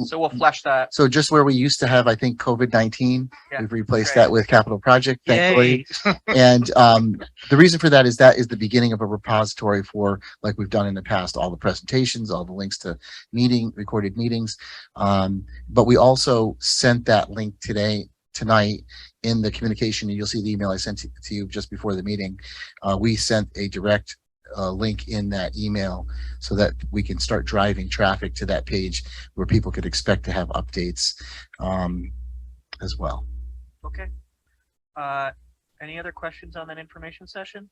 so we'll flesh that. so just where we used to have, I think, COVID-19, Yeah, we've replaced great. that with capital project, thankfully. Yay. And the reason for that is the beginning of a repository for, like we've done in the past, all the presentations, all the links to recorded meetings. But we also sent that link tonight in the communication, and you'll see the email I sent to you just before the meeting. We sent a direct link in that email so that we can start driving traffic to that page where people could expect to have updates as well. Okay. Any other questions on that information session?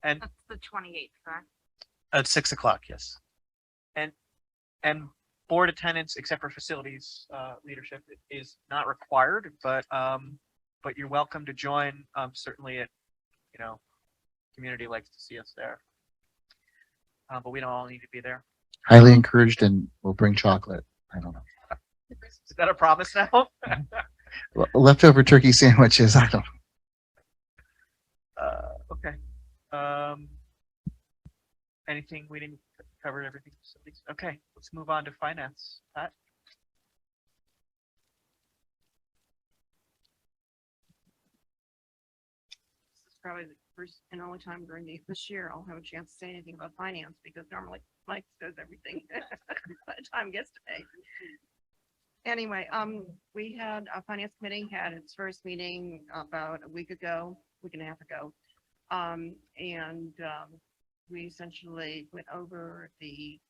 And That's the 28th, correct? At 6 o'clock, yes. and board attendance, except for facilities leadership, is not required, but you're welcome to join. Certainly, it community likes to see us there, but we don't all need to be there. Highly encouraged, and we'll bring chocolate. I don't know. Is that a promise now? Leftover turkey sandwiches. I don't know. Okay. Anything we didn't cover? Everything. Okay, let's move on to finance. Pat? This is probably the first and only time during this year I'll have a chance to say anything about finance, because normally Mike does everything by the time it gets to me. Anyway, we had a finance committee had its first meeting about a week and a half ago. We essentially went over the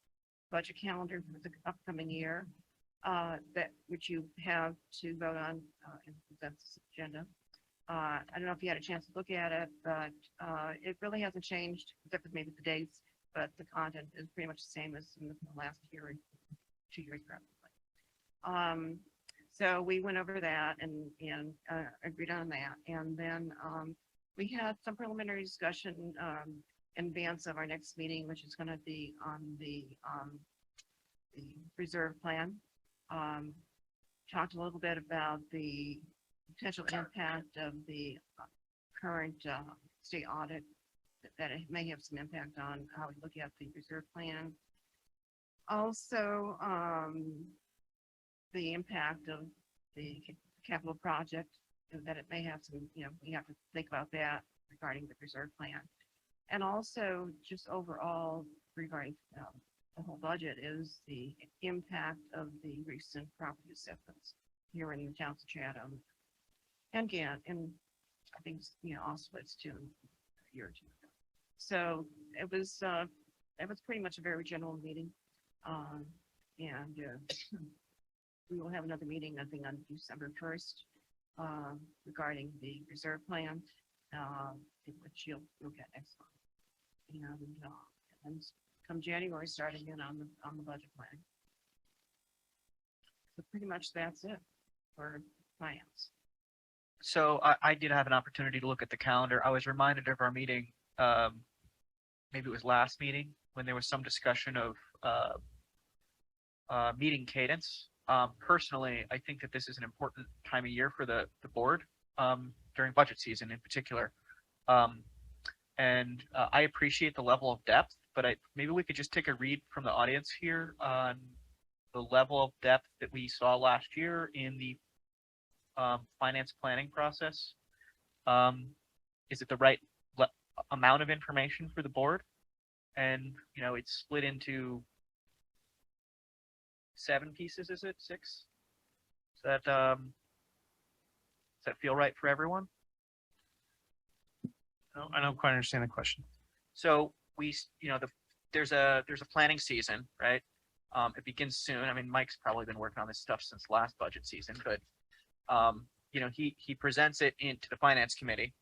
budget calendar for the upcoming year, which you have to vote on in the consensus agenda. I don't know if you had a chance to look at it, but it really hasn't changed, except for maybe the dates, but the content is pretty much the same as in the last year, 2 years probably. So we went over that and agreed on that. And then we had some preliminary discussion in advance of our next meeting, which is going to be on the reserve plan. Talked a little bit about the potential impact of the current state audit, that it may have some impact on how we look at the reserve plan. Also, the impact of the capital project, that it may have some, we have to think about that regarding the reserve plan. And also just overall regarding the whole budget is the impact of the recent property assessments here in the towns of Chatham. And again, and I think, also it's a year or two ago. So it was pretty much a very general meeting. We will have another meeting, I think, on December 1st, regarding the reserve plan, which you'll get next month. And come January, start again on the budget planning. So pretty much that's it for finance. So I did have an opportunity to look at the calendar. I was reminded of our meeting, maybe it was last meeting, when there was some discussion of meeting cadence. personally, I think that this is an important time of year for the board, during budget season in particular. And I appreciate the level of depth, but maybe we could just take a read from the audience here on the level of depth that we saw last year in the finance planning process. Is it the right amount of information for the board? And, you know, it's split into 7 pieces, is it? 6? Does that feel right for everyone? No, I don't quite understand the question. So there's a planning season, right? It begins soon. I mean, Mike's probably been working on this stuff since last budget season, but he presents it into the finance committee,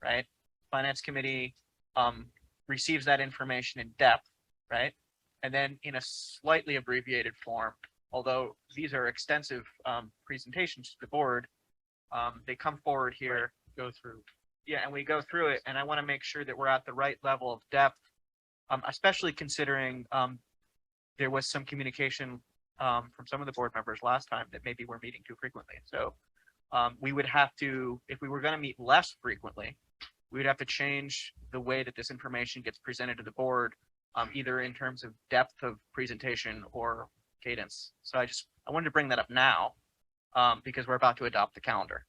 right? Finance committee receives that information in depth, right? And then in a slightly abbreviated form, although these are extensive presentations to the board, they come forward here. Go through. Yeah, and we go through it, and I want to make sure that we're at the right level of depth, especially considering there was some communication from some of the board members last time that maybe we're meeting too frequently. So we would have to, if we were going to meet less frequently, we would have to change the way that this information gets presented to the board, either in terms of depth of presentation or cadence. So I wanted to bring that up now because we're about to adopt the calendar.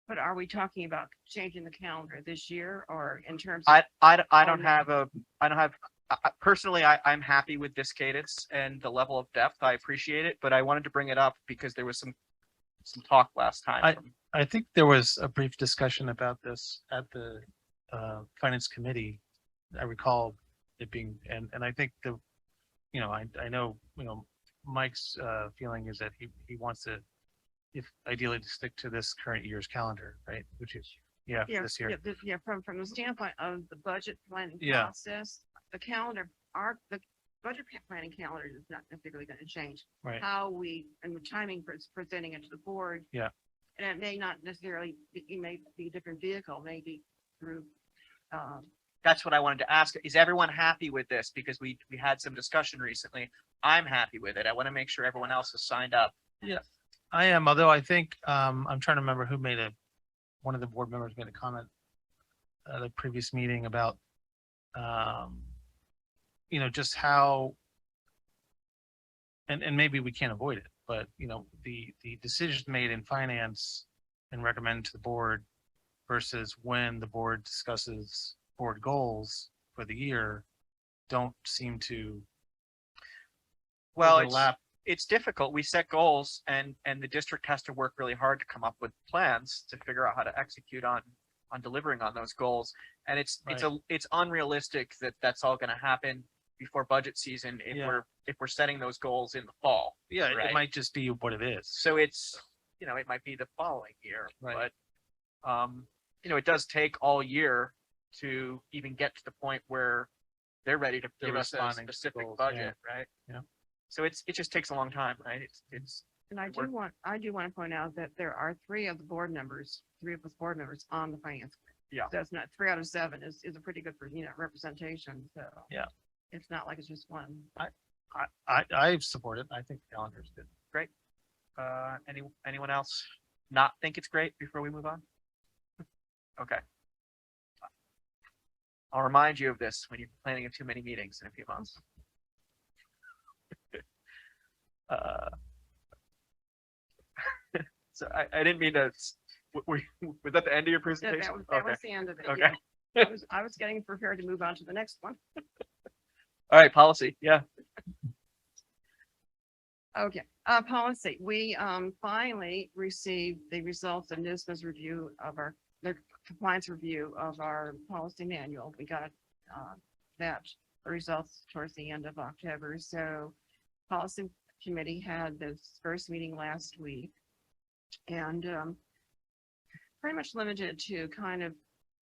But are we talking about changing the calendar this year or in terms? I Oh, don't have personally, I'm happy with this cadence and the level of depth. I appreciate it, but I wanted to bring it up because there was some talk last time. I think there was a brief discussion about this at the finance committee. I recall it being, and I think I know, Mike's feeling is that he wants to, if ideally to stick to this current year's calendar, right? Which is, this year. Yeah, from the standpoint of the budget planning Yeah. process, the calendar, the budget planning calendar is not necessarily going to change. Right. How we, and the timing for presenting it to the board. Yeah. And it may not necessarily, it may be a different vehicle, maybe through, That's what I wanted to ask. Is everyone happy with this? Because we had some discussion recently. I'm happy with it. I want to make sure everyone else is signed up. Yeah, I am, although I think, I'm trying to remember who one of the board members made a comment at the previous meeting about, just how, and maybe we can't avoid it, but, the decisions made in finance and recommended to the board versus when the board discusses board goals for the year don't seem to Well, overlap. it's difficult. We set goals and the district has to work really hard to come up with plans to figure out how to execute on delivering on those goals. And it's unrealistic that that's all going to happen before budget season if we're setting those goals in the fall. Yeah, right? it might just be what it is. So it's, it might be the following year, Right. but it does take all year to even get to the point where they're ready to They're give us a responding to specific goals, budget, right? Yeah. So it just takes a long time, right? It's and I do want to point out that there are three of us board members on the finance. Yeah. So it's not 3 out of 7 is a pretty good, representation. So. Yeah. It's not like it's just one. I support it. I think the calendar is good. anyone else not think it's great before we move on? Okay. I'll remind you of this when you're planning too many meetings in a few months. So I didn't mean to, was that the end of your That presentation? that was the end of it. Okay. yeah. I was getting prepared to move on to the next one. All right, policy, yeah. Okay, policy. We finally received the results of NISBA's review of the compliance review of our policy manual. We got the results towards the end of October. So policy committee had this first meeting last week and pretty much limited to kind of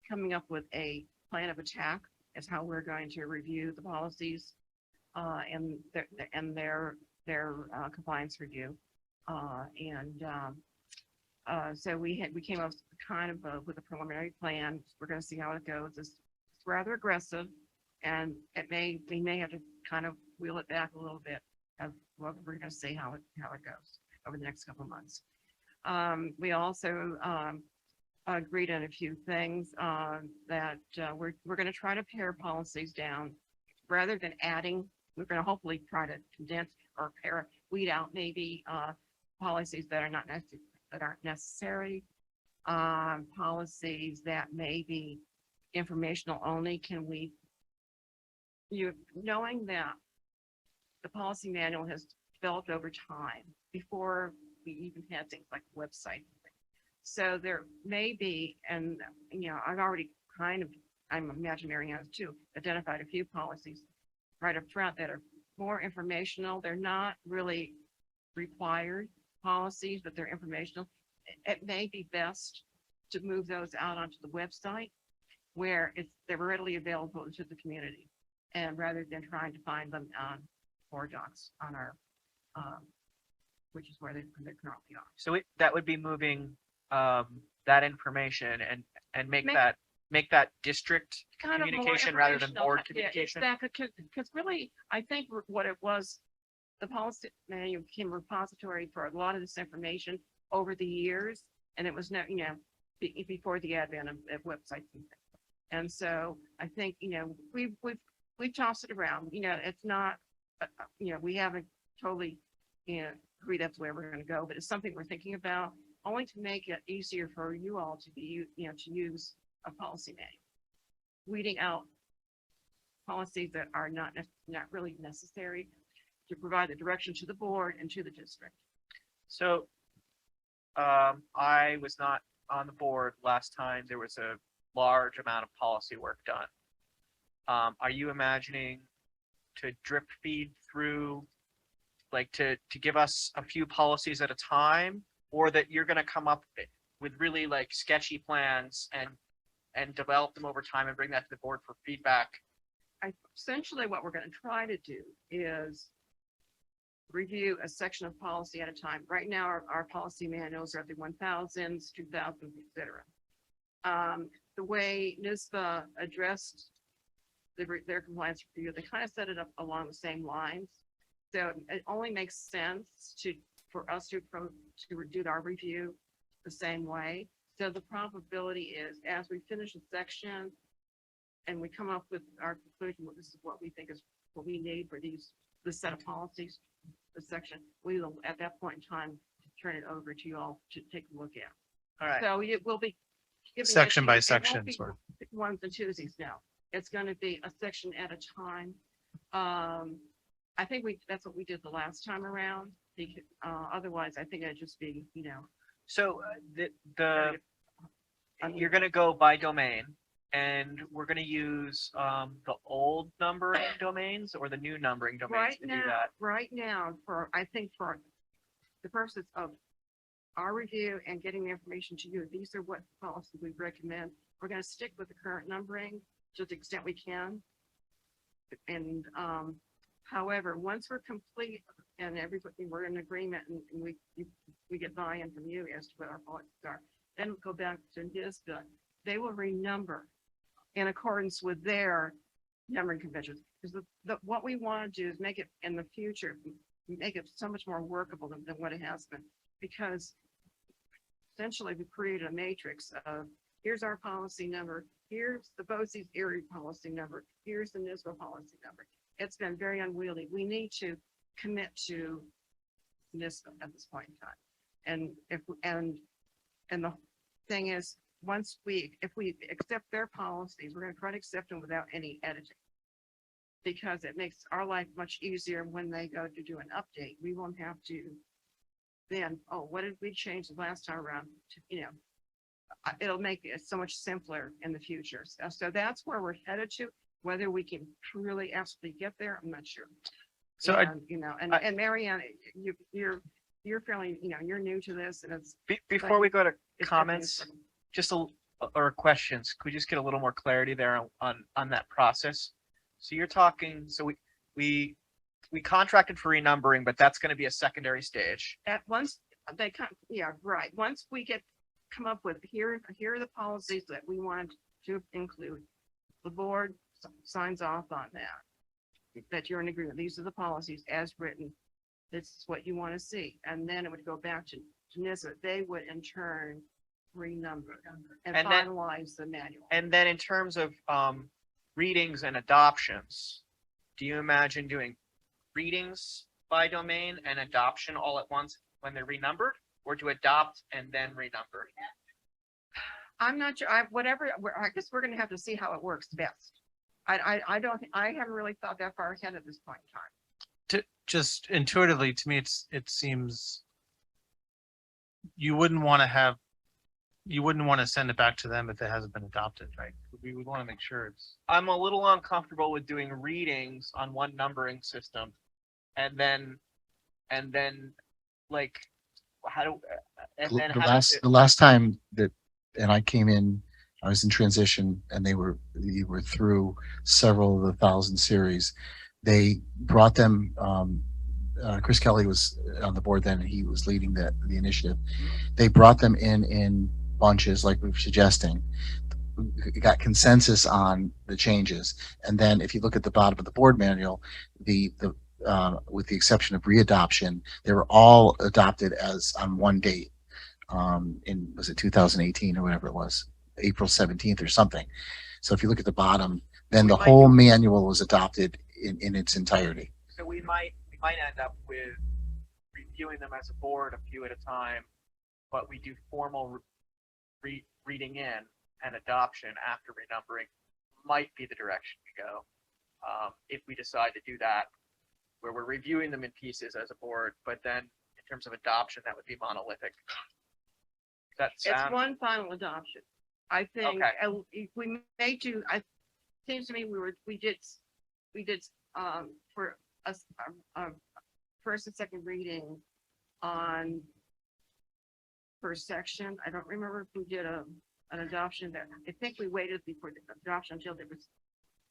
coming up with a plan of attack as how we're going to review the policies and their compliance review. So we came up kind of with a preliminary plan. We're going to see how it goes. It's rather aggressive, and we may have to kind of wheel it back a little bit well, we're gonna see how it goes over the next couple of months. We also, agreed on a few things, that, we're gonna try to pare policies down rather than adding. We're gonna hopefully try to condense or weed out maybe, policies that are not necessary, that aren't necessary. Policies that may be informational only. Can we, knowing that the policy manual has developed over time before we even had things like website. So there may be, and I've already I'm imagining Mary has too, identified a few policies right up front that are more informational. They're not really required policies, but they're informational. It may be best to move those out onto the website where they're readily available to the community, and rather than trying to find them on board docs on our, which is where they're currently are. So that would be moving that information and make that district Kind of more communication rather than informational. board Yeah, communication. exactly, because really, I think what it was, the policy manual became a repository for a lot of this information over the years, and it was not, before the advent of websites and things. And so I think, we've tossed it around, it's not, we haven't totally, agreed that's where we're gonna go, but it's something we're thinking about, only to make it easier for you all to be, to use a policy manual. Weeding out policies that are not really necessary to provide the direction to the board and to the district. So I was not on the board last time there was a large amount of policy work done. Are you imagining to drip feed through, like to give us a few policies at a time, or that you're going to come up with really like sketchy plans and develop them over time and bring that to the board for feedback? Essentially what we're going to try to do is review a section of policy at a time. Right now, our policy manuals are the 1000s, 2000s, etc. The way NISBA addressed their compliance review, they kind of set it up along the same lines. So it only makes sense for us to do our review the same way. So the probability is, as we finish a section and we come up with our conclusion, this is what we think is what we need for this set of policies, the section, we will at that point in time turn it over to you all to take a look at. All right. So it will be giving Section by it won't section, be sort of. Ones and twosies now. It's going to be a section at a time. I think that's what we did the last time around. Otherwise, I think it'd just be, So you're going to go by domain, and we're going to use the old numbering domains or the new numbering domains right to now, do that. right now, I think for the purposes of our review and getting the information to you, these are what policies we recommend. We're going to stick with the current numbering to the extent we can. And however, once we're complete and everybody, we're in agreement and we get buy-in from you as to what our policies are, then we'll go back to NISBA. They will renumber in accordance with their numbering conventions. Because what we want to do is make it in the future, make it so much more workable than what it has been. Because essentially we created a matrix of, here's our policy number, here's the BOCES area policy number, here's the NISBA policy number. It's been very unwieldy. We need to commit to NISBA at this point in time. And the thing is, if we accept their policies, we're going to try to accept them without any editing. Because it makes our life much easier when they go to do an update. We won't have to then, what did we change the last time around? It'll make it so much simpler in the future. So that's where we're headed to. Whether we can truly absolutely get there, I'm not sure. So and Marianne, you're fairly, you're new to this, and it's Before we go to it's comments, definitely or questions, could we just get a little more clarity there on that process? So you're talking, so we contracted for renumbering, but that's going to be a secondary stage. at once they come, yeah, right. Once we come up with here are the policies that we want to include, the board signs off on that you're in agreement. These are the policies as written. this is what you want to see. And then it would go back to NISBA. They would in turn renumber and And then- finalize the manual. And then in terms of readings and adoptions, do you imagine doing readings by domain and adoption all at once when they're renumbered, or to adopt and then renumber? I'm not sure, I guess we're gonna have to see how it works best. I haven't really thought that far ahead at this point in time. Just intuitively, to me, it seems you wouldn't want to send it back to them if it hasn't been adopted, right? We would want to make sure it's. I'm a little uncomfortable with doing readings on one numbering system, and then like how do and then The how the last time that, and I came in, I was in transition and they were through several of the 1,000 series. They brought them, Chris Kelly was on the board then and he was leading the initiative. They brought them in bunches like we were suggesting. We got consensus on the changes. And then if you look at the bottom of the board manual, with the exception of readoption, they were all adopted as on one date. Was it 2018 or whatever it was, April 17th or something. So if you look at the bottom, then the whole manual was adopted in its entirety. so we might end up with reviewing them as a board a few at a time, but we do formal reading in and adoption after renumbering might be the direction we go. If we decide to do that, where we're reviewing them in pieces as a board, but then in terms of adoption, that would be monolithic. Does that It's sound? one final adoption. I think Okay. if we may do, seems to me we did for us, first and second reading on first section. I don't remember if we did an adoption there. I think we waited before the adoption until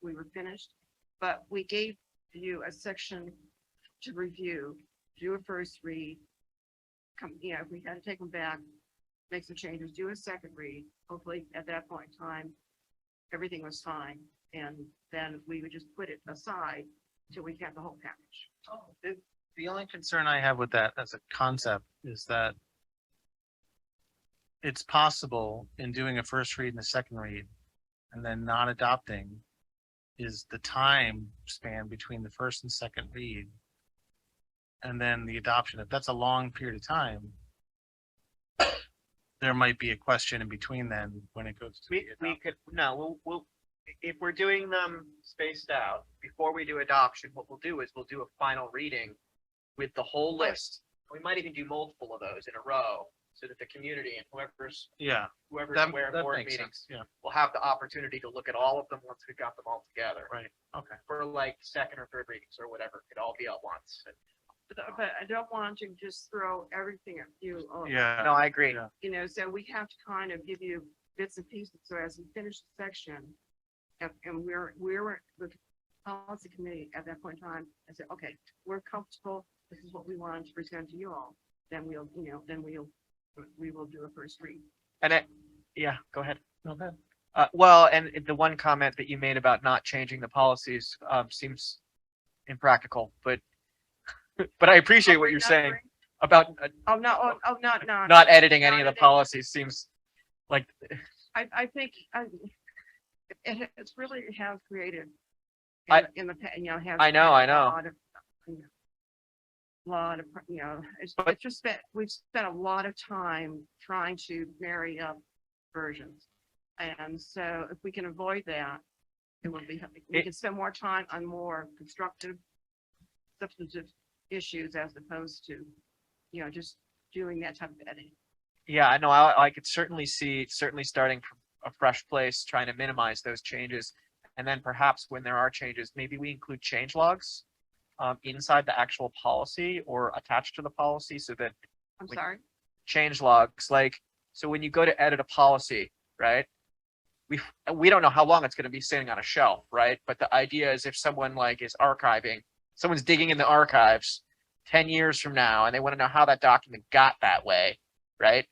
we were finished, but we gave you a section to review, do a first read. If we had to take them back, make some changes, do a second read. Hopefully at that point in time, everything was fine. And then we would just put it aside till we got the whole package. The only concern I have with that as a concept is that it's possible in doing a first read and a second read and then not adopting is the time span between the first and second read and then the adoption. If that's a long period of time, there might be a question in between then when it goes to. We could, no, we'll, if we're doing them spaced out, before we do adoption, what we'll do is we'll do a final reading with the whole list. We might even do multiple of those in a row, so that the community and whoever's Yeah, aware that of board makes meetings sense. Yeah, will have the opportunity to look at all of them once we've got them all together. right. Okay. For like second or third readings or whatever, it could all be at once. But I don't want to just throw everything at you. Yeah. No, I agree. Yeah. So we have to kind of give you bits and pieces. So as we finish the section, and we're the policy committee at that point in time, I said, okay, we're comfortable. This is what we want to present to you all. Then we will do a first read. And yeah, go ahead. Okay. Well, and the one comment that you made about not changing the policies seems impractical, but but I appreciate what you're saying about not editing any of the policies. Seems like I think it's really has created. In the has. I know. Lot of, it's just we've spent a lot of time trying to marry up versions. And so if we can avoid that, it will be, we can spend more time on more constructive, substantive issues as opposed to, just doing that type of editing. yeah, I know. I could certainly starting from a fresh place, trying to minimize those changes, and then perhaps when there are changes, maybe we include change logs inside the actual policy or attached to the policy, so that I'm sorry. change logs, like, so when you go to edit a policy, right? We don't know how long it's going to be sitting on a shelf, right? But the idea is if someone like is archiving, someone's digging in the archives 10 years from now, and they want to know how that document got that way, right?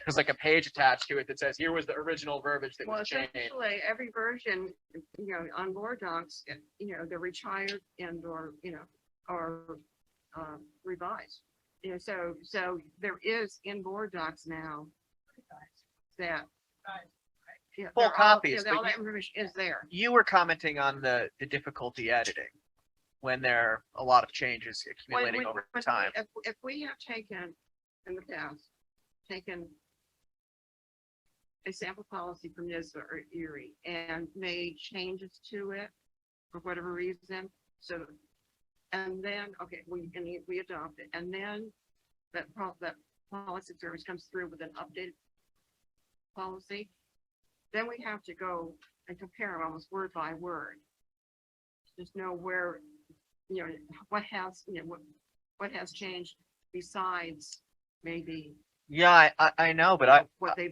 There's like a page attached to it that says, here was the original verbiage that Well, was changed. essentially, every version, on board docs, they're retired and or revised. So there is in board docs now that. Yeah, Full they're all- copies, yeah, but all that information is there. You were commenting on the difficulty editing when there are a lot of changes accumulating When- over when- time. If we have taken, in the past, taken a sample policy from NISBA or Erie and made changes to it for whatever reason, so, and then, okay, we adopt it, and then that policy service comes through with an updated policy, then we have to go and compare them almost word by word. Just know where, what has, what has changed besides maybe Yeah, I know, but what they,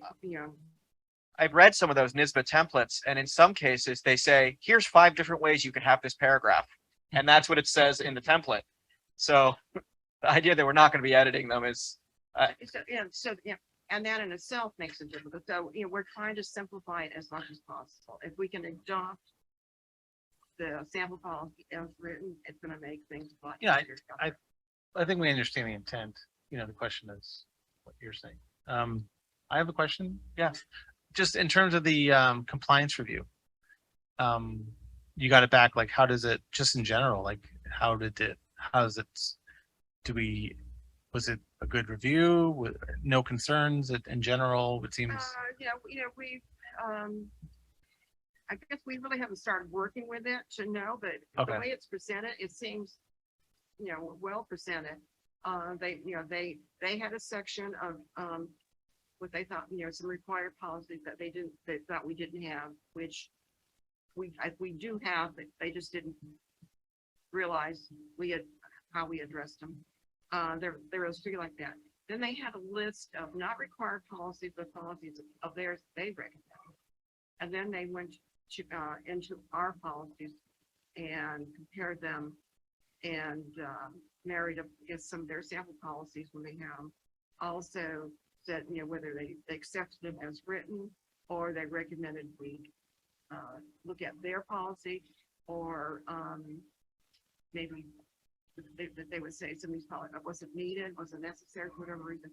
I've read some of those NISBA templates, and in some cases they say, here's 5 different ways you can have this paragraph. And that's what it says in the template. So the idea that we're not going to be editing them is, and that in itself makes it difficult. So, we're trying to simplify it as much as possible. If we can adopt the sample policy as written, it's gonna make things a lot Yeah, easier. I think we understand the intent. The question is what you're saying. I have a question. Yeah. Just in terms of the compliance review. You got it back, like how does it, just in general, like how does it, was it a good review with no concerns in general? It seems, We, I guess we really haven't started working with it to know, but the Okay. way it's presented, it seems, well presented. They had a section of, what they thought, some required policies that they thought we didn't have, which we do have, but they just didn't realize how we addressed them. There was a like that. Then they had a list of not required policies, but policies of theirs they recommended. And then they went to, into our policies and compared them and, married up against some of their sample policies when they have them. Also said, whether they accepted them as written or they recommended we, look at their policy or, maybe they would say some of these policies wasn't needed, wasn't necessary for whatever reason.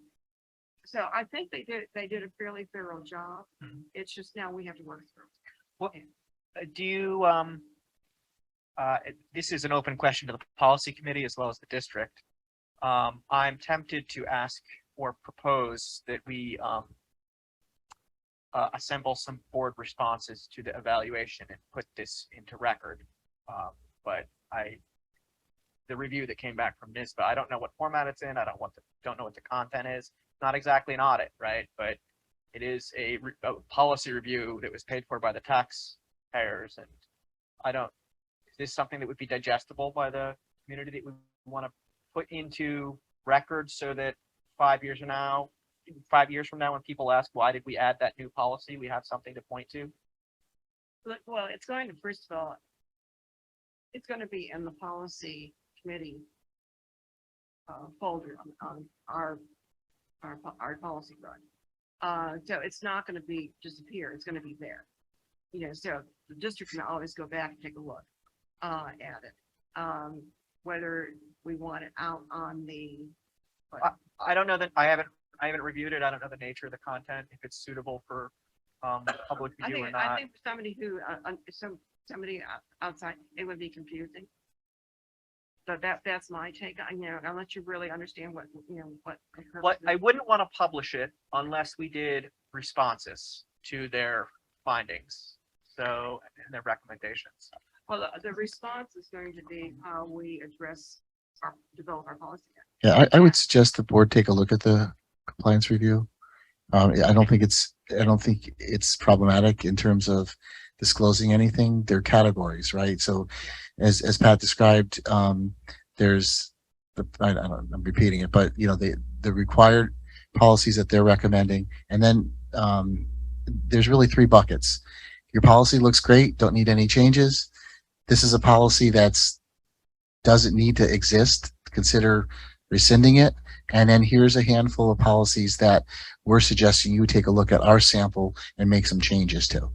So I think they did a fairly thorough job. Mhm. It's just now we have to work through. What do you, this is an open question to the policy committee as well as the district. I'm tempted to ask or propose that we assemble some board responses to the evaluation and put this into record. But the review that came back from NISBA, I don't know what format it's in. I don't know what the content is. Not exactly an audit, right? But it is a policy review that was paid for by the taxpayers. And is this something that would be digestible by the community that we want to put into records so that 5 years from now, when people ask, why did we add that new policy? We have something to point to. Well, it's going to, first of all, it's going to be in the policy committee folder on our policy run. So it's not going to be disappear. It's going to be there. So the district can always go back and take a look at it. Whether we want it out on the. I don't know that I haven't reviewed it. I don't know the nature of the content, if it's suitable for public view or I not. think for somebody who, somebody outside, it would be confusing. But that's my take, unless you really understand what. the What purpose I is. wouldn't want to publish it unless we did responses to their findings. So, and their recommendations. Well, the response is going to be how we develop our policy. Yeah, I would suggest the board take a look at the compliance review. I don't think it's problematic in terms of disclosing anything. They're categories, right? So as Pat described, there's I'm repeating it, but the required policies that they're recommending. And then there's really 3 buckets. Your policy looks great, don't need any changes. This is a policy doesn't need to exist. Consider rescinding it. And then here's a handful of policies that we're suggesting you take a look at our sample and make some changes to.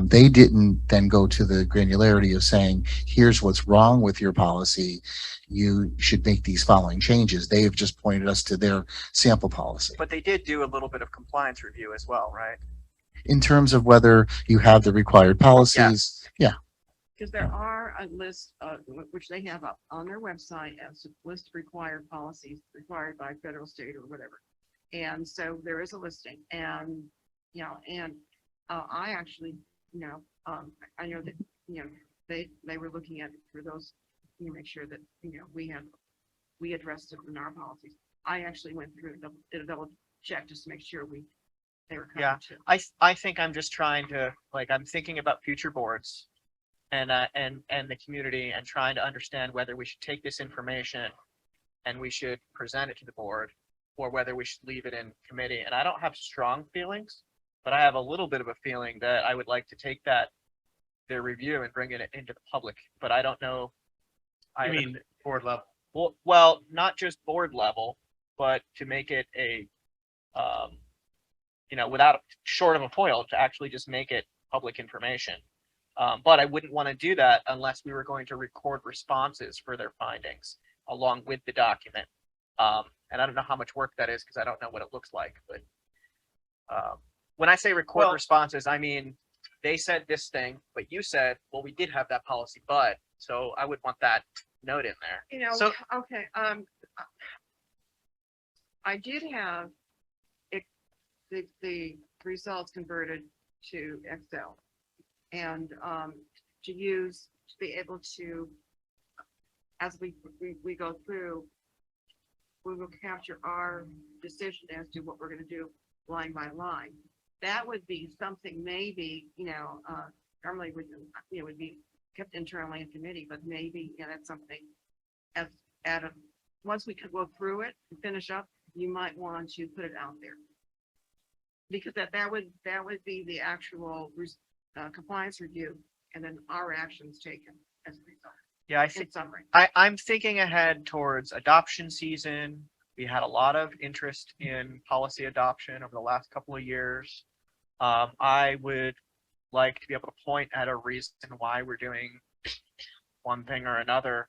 They didn't then go to the granularity of saying, here's what's wrong with your policy. You should make these following changes. They've just pointed us to their sample policy. But they did do a little bit of compliance review as well, right? In terms of whether you have the required policies, yeah. Because there are a list, which they have up on their website as a list of required policies required by federal, state, or whatever. And so there is a listing and, you know, and, I actually, you know, I know that, you know, they were looking at it for those, you know, make sure that, you know, we addressed it in our policies. I actually went through, did a double check just to make sure they were Yeah. covered too. I think I'm just trying to, like, I'm thinking about future boards and the community and trying to understand whether we should take this information and we should present it to the board or whether we should leave it in committee. And I don't have strong feelings, but I have a little bit of a feeling that I would like to take their review and bring it into the public, but I don't know. I mean, board level. Well, not just board level, but to make it without short of a FOIL, to actually just make it public information. But I wouldn't want to do that unless we were going to record responses for their findings along with the document. And I don't know how much work that is because I don't know what it looks like, but when I say record responses, I mean, they said this thing, but you said, well, we did have that policy, but, so I would want that note in there. You know, So- okay, I did have the results converted to Excel and, to be able to, as we go through, we will capture our decision as to what we're gonna do line by line. That would be something maybe, you know, normally would, you know, would be kept internally in committee, but maybe, you know, that's something as, once we could go through it and finish up, you might want to put it out there. Because that would be the actual compliance review and then our actions taken as a result. Yeah, I In think summary. I'm thinking ahead towards adoption season. We had a lot of interest in policy adoption over the last couple of years. I would like to be able to point at a reason why we're doing one thing or another.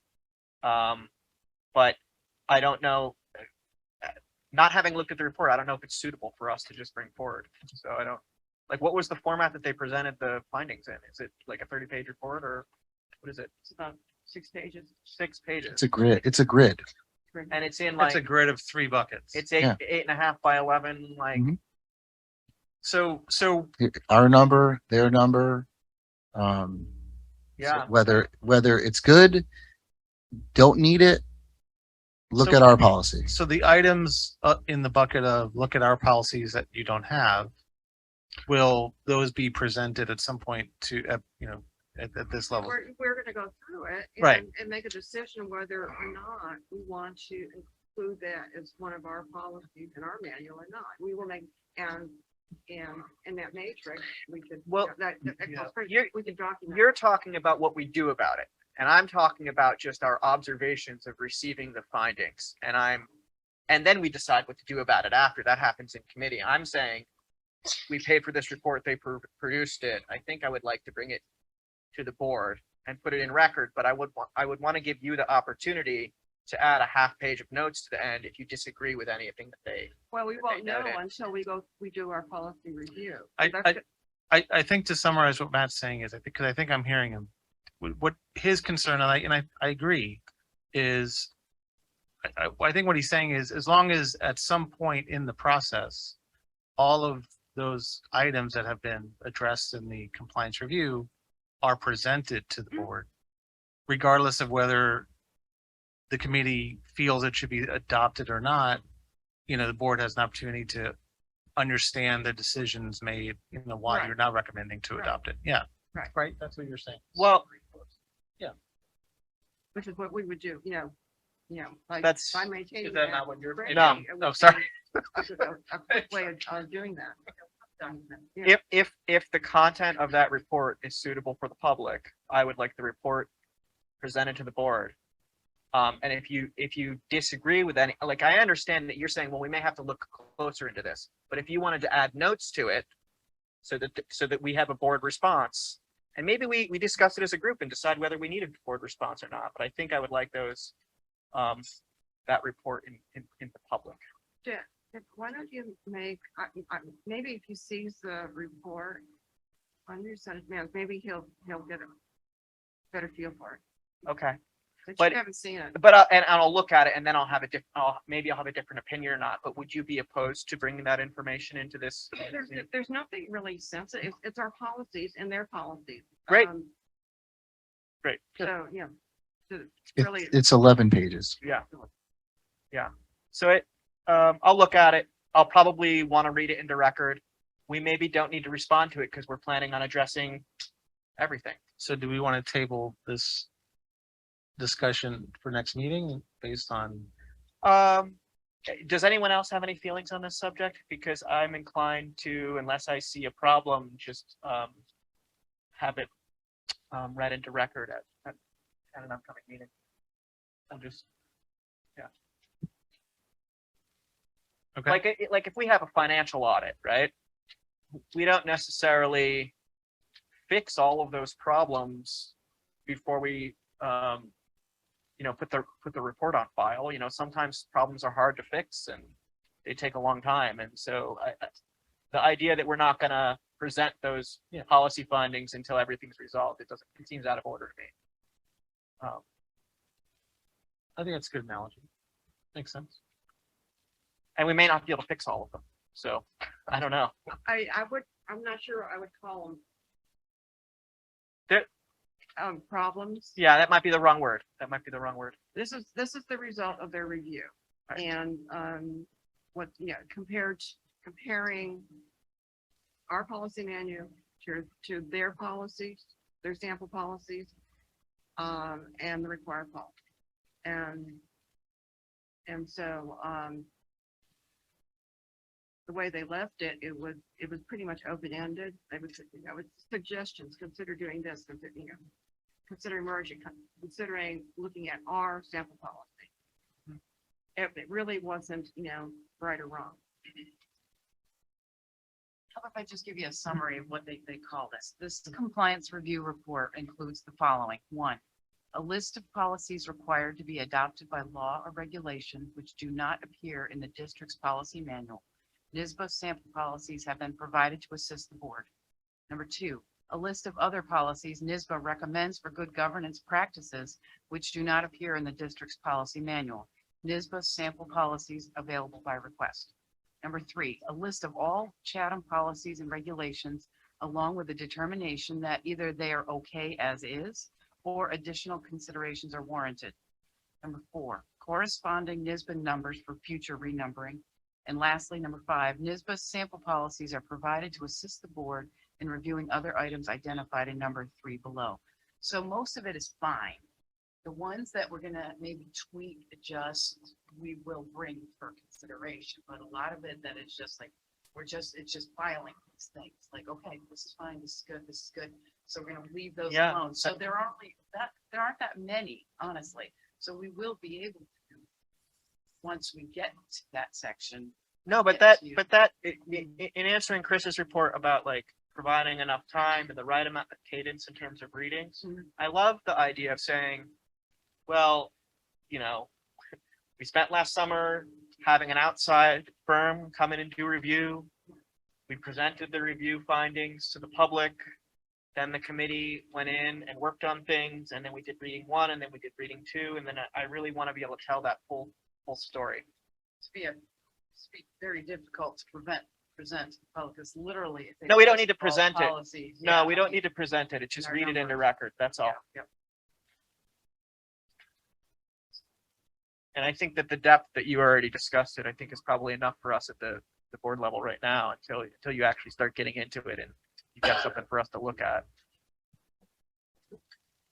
But I don't know, not having looked at the report, I don't know if it's suitable for us to just bring forward. So I don't, like, what was the format that they presented the findings in? Is it like a 30-page report or what is it? It's about 6 pages. 6 pages. It's a grid. It's a grid. And it's in It's a like, grid of 3 buckets. it's Yeah. 8.5 by 11, like. Mhm. So Our number, their number. So yeah, whether it's good, don't need it. Look So- at our policy. So the items in the bucket of look at our policies that you don't have, will those be presented at some point to, at this level? We're gonna go through it. Right. And make a decision whether or not we want to include that as one of our policies in our manual or not. We will make, and in that matrix, we could. Well, you're- we can document. you're talking about what we do about it. And I'm talking about just our observations of receiving the findings. And then we decide what to do about it after that happens in committee. I'm saying we paid for this report, they produced it. I think I would like to bring it to the board and put it in record, but I would want to give you the opportunity to add a half page of notes to the end if you disagree with anything that they. Well, we that won't they know noted. until we do our policy review. I think to summarize what Matt's saying is, because I think I'm hearing him, what his concern, and I agree, is I think what he's saying is, as long as at some point in the process, all of those items that have been addressed in the compliance review are presented to the board, regardless of whether the committee feels it should be adopted or not, the board has an opportunity to understand the decisions made, why Right. you're not recommending to Right. adopt it. Yeah. Right. Right. That's what you're saying. Well, Which is what we would do, by That's- by maintaining. Is that not what you're- grid, No. it would No, sorry. be a quick way of doing that. Yeah. if the content of that report is suitable for the public, I would like the report presented to the board. And if you disagree with any, like, I understand that you're saying, well, we may have to look closer into this, but if you wanted to add notes to it so that we have a board response, and maybe we discuss it as a group and decide whether we need a board response or not, but I think I would like those, that report in the public. Why don't you make, maybe if he sees the report on your son's mail, maybe he'll get a better feel for it. Okay. But But- you haven't seen it. But, and I'll look at it and then I'll have a maybe I'll have a different opinion or not, but would you be opposed to bringing that information into this? There's nothing really sensitive. It's our policies and their policies. Great. Great. So, yeah. So It- Really, It's 11 pages. Yeah. Yeah. So I'll look at it. I'll probably want to read it into record. We maybe don't need to respond to it because we're planning on addressing everything. So do we want to table this discussion for next meeting based on? Does anyone else have any feelings on this subject? Because I'm inclined to, unless I see a problem, just have it read into record at an upcoming meeting. I'm just, Okay. like if we have a financial audit, right? We don't necessarily fix all of those problems before we put the report on file. Sometimes problems are hard to fix and they take a long time. And so the idea that we're not gonna present those policy findings until everything's resolved, it seems out of order to me. I think that's a good analogy. Makes sense. And we may not be able to fix all of them. So I don't know. I'm not sure I would call There- them problems. Yeah, that might be the wrong word. This is the result of their review. Right. And, comparing our policy manual to their policies, their sample policies, and the required policy. And so, the way they left it, it was pretty much open-ended. They would, it's suggestions, consider doing this, consider merging, considering looking at our sample policy. It really wasn't, right or wrong. How about if I just give you a summary of what they call this? This compliance review report includes the following. 1, a list of policies required to be adopted by law or regulation which do not appear in the district's policy manual. NISBA sample policies have been provided to assist the board. Number 2, a list of other policies NISBA recommends for good governance practices which do not appear in the district's policy manual. NISBA sample policies available by request. Number 3, a list of all Chatham policies and regulations, along with a determination that either they are okay as is or additional considerations are warranted. Number 4, corresponding NISBA numbers for future renumbering. And lastly, number 5, NISBA sample policies are provided to assist the board in reviewing other items identified in number 3 below. So most of it is fine. The ones that we're gonna maybe tweak, adjust, we will bring for consideration, but a lot of it that is just like, it's just filing these things, like, okay, this is fine, this is good, so we're gonna leave those Yeah. alone. So there aren't that many, honestly, so we will be able to, once we get to that section. No, but Yes, in answering Chris's report about like providing enough time and the right amount of cadence in terms of readings, Mhm. I love the idea of saying, well, we spent last summer having an outside firm come in and do review. We presented the review findings to the public. Then the committee went in and worked on things, and then we did reading 1, and then we did reading 2, and then I really want to be able to tell that full story. It's be very difficult to present, because literally. if they No, we don't list need to all present it. policies, No, yeah, we don't need to present it. It's just our read it into numbers. record. That's all. Yeah. And I think that the depth that you already discussed it, I think is probably enough for us at the board level right now until you actually start getting into it and you've got something for us to look at.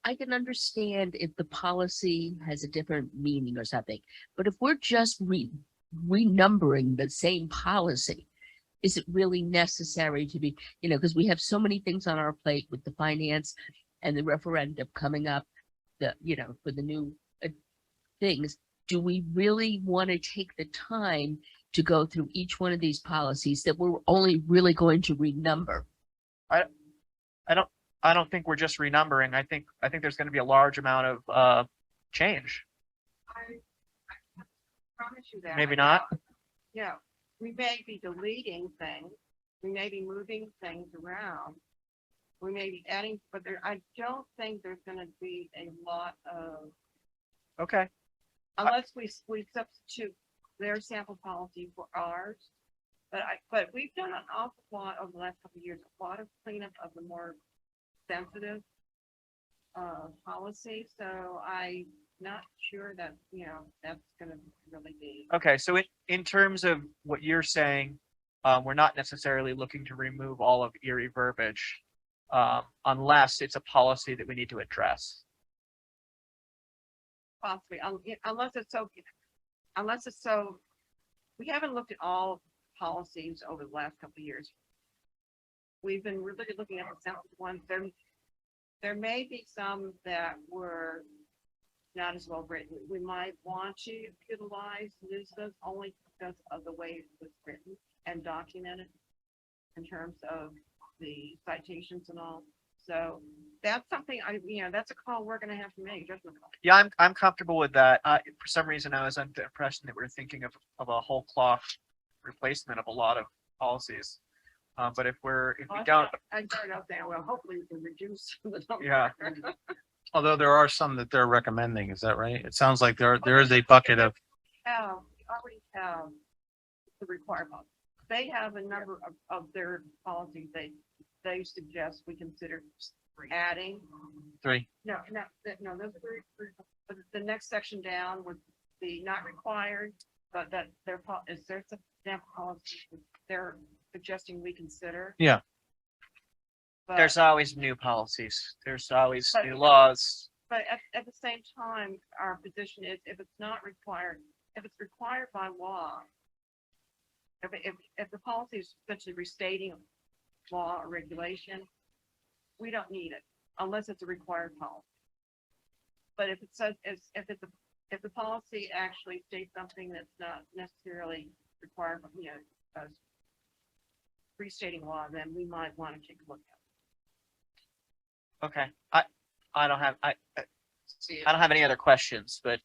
I can understand if the policy has a different meaning or something, but if we're just renumbering the same policy, is it really necessary to be, because we have so many things on our plate with the finance and the referendum coming up, for the new things. Do we really want to take the time to go through each one of these policies that we're only really going to renumber? I don't think we're just renumbering. I think there's going to be a large amount of change. I promise you that. Maybe not. Yeah, we may be deleting things, we may be moving things around. We may be adding, but I don't think there's gonna be a lot of, Okay. unless we substitute their sample policy for ours. But we've done an awful lot over the last couple of years, a lot of cleanup of the more sensitive policy, so I'm not sure that, that's gonna really be. Okay. So in terms of what you're saying, we're not necessarily looking to remove all of Erie verbiage, unless it's a policy that we need to address. Possibly, unless it's so, we haven't looked at all policies over the last couple of years. We've been really looking at the sensitive ones. There may be some that were not as well written. We might want to utilize NISBA's only because of the way it was written and documented in terms of the citations and all. So that's something that's a call we're gonna have to make, judgment call. Yeah, I'm comfortable with that. For some reason, I was under the impression that we were thinking of a whole cloth replacement of a lot of policies. But if we don't, I started out there, well, hopefully we can reduce the number. yeah, Although there are some that they're recommending, is that right? It sounds like there is a bucket of, We already have the required policy. They have a number of their policies they suggest we consider adding. 3. No, those are but the next section down would be not required, but that is there some example policy that they're suggesting we consider? Yeah. But- there's always new policies. There's always But- new laws. But at the same time, our position is if it's not required, if it's required by law, if the policy is essentially restating law or regulation, we don't need it unless it's a required policy. But if it says, if the policy actually states something that's not necessarily required, as restating law, then we might want to take a look at Okay. I don't have any other questions, but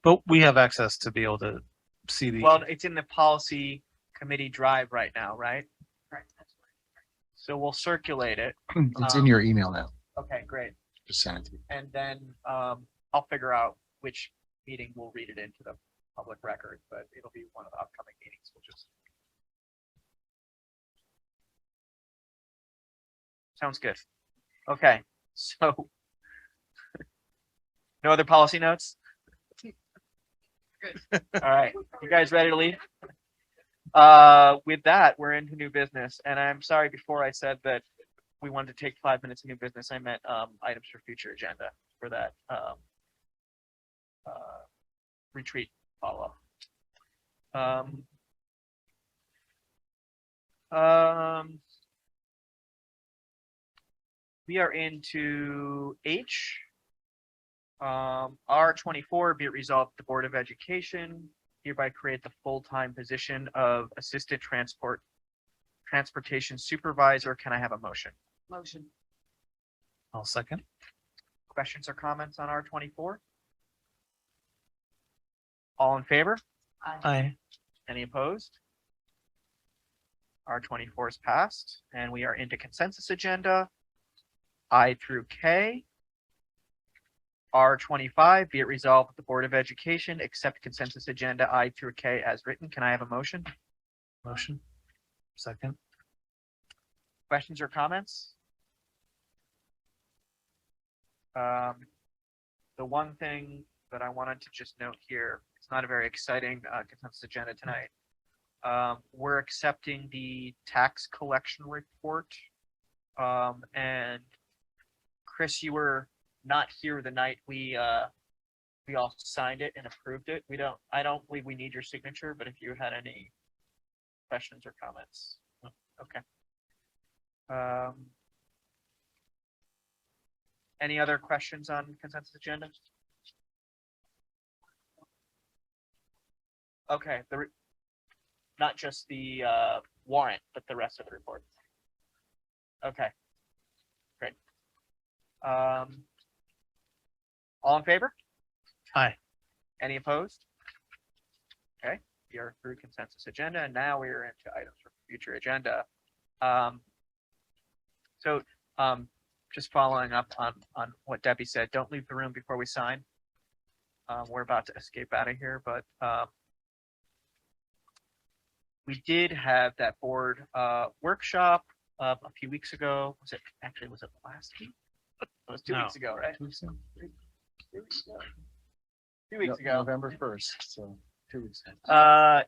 but we have access to be able to see the. well, it's in the policy committee drive right now, right? it. Right. That's right. So we'll circulate it. It's in your email now. Okay, great. Just send it to me. And then I'll figure out which meeting we'll read it into the public record, but it'll be one of the upcoming meetings. We'll just. Sounds good. Okay, so no other policy notes? Good. All right, you guys ready to leave? With that, we're into new business, and I'm sorry before I said that we wanted to take 5 minutes of new business. I meant items for future agenda for that retreat follow-up. We are into H. R24, be it resolved, the Board of Education hereby create the full-time position of Assistant Transportation Supervisor. Can I have a motion? Motion. I'll second. Questions or comments on R24? All in favor? Aye. Any opposed? R24 is passed, and we are into consensus agenda. I through K. R25, be it resolved that the Board of Education accept consensus agenda I through K as written. Can I have a motion? Motion. Second. Questions or comments? The one thing that I wanted to just note here, it's not a very exciting consensus agenda tonight. We're accepting the tax collection report. And Chris, you were not here the night we all signed it and approved it. I don't believe we need your signature, but if you had any questions or comments. Okay. Any other questions on consensus agenda? Okay, not just the warrant, but the rest of the report. Okay, great. All in favor? Aye. Any opposed? Okay, we are through consensus agenda, and now we are into items for future agenda. So, just following up on what Debbie said, don't leave the room before we sign. We're about to escape out of here, but we did have that board workshop a few weeks ago. Was it last week? It was 2 weeks ago, right? 2 weeks ago. 2 weeks ago. November 1st, so 2 weeks. ago.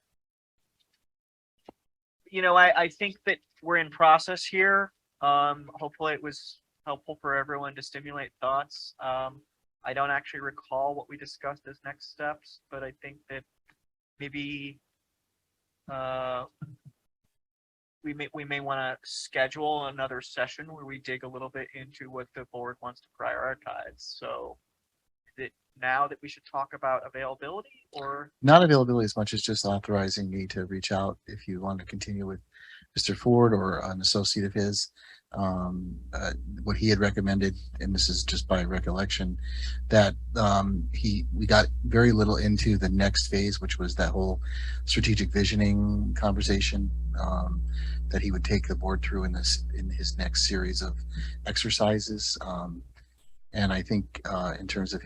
I think that we're in process here. Hopefully it was helpful for everyone to stimulate thoughts. I don't actually recall what we discussed as next steps, but I think that maybe we may want to schedule another session where we dig a little bit into what the board wants to prioritize. So is it now that we should talk about availability, or? Not availability as much as just authorizing me to reach out if you want to continue with Mr. Ford or an associate of his. What he had recommended, and this is just by recollection, that we got very little into the next phase, which was that whole strategic visioning conversation that he would take the board through in his next series of exercises. And I think in terms of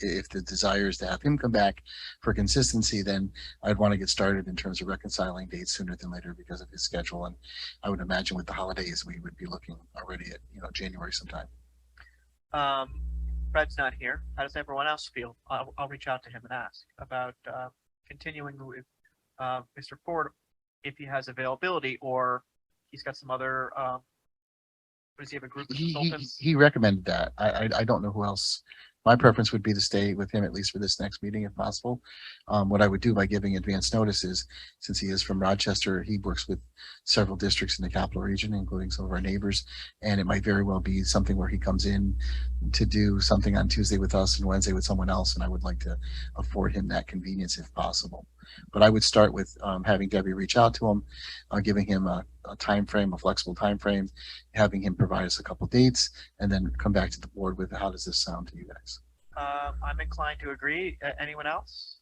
if the desire is to have him come back for consistency, then I'd want to get started in terms of reconciling dates sooner than later because of his schedule. And I would imagine with the holidays, we would be looking already at, January sometime. Fred's not here. How does everyone else feel? I'll reach out to him and ask about continuing with Mr. Ford if he has availability, or he's got some other, does he have a group of consultants? He recommended that. I don't know who else. My preference would be to stay with him at least for this next meeting if possible. What I would do by giving advance notice is, since he is from Rochester, he works with several districts in the capital region, including some of our neighbors. And it might very well be something where he comes in to do something on Tuesday with us and Wednesday with someone else. And I would like to afford him that convenience if possible. But I would start with having Debbie reach out to him, giving him a time frame, a flexible time frame, having him provide us a couple dates, and then come back to the board with how does this sound to you guys? I'm inclined to agree. Anyone else?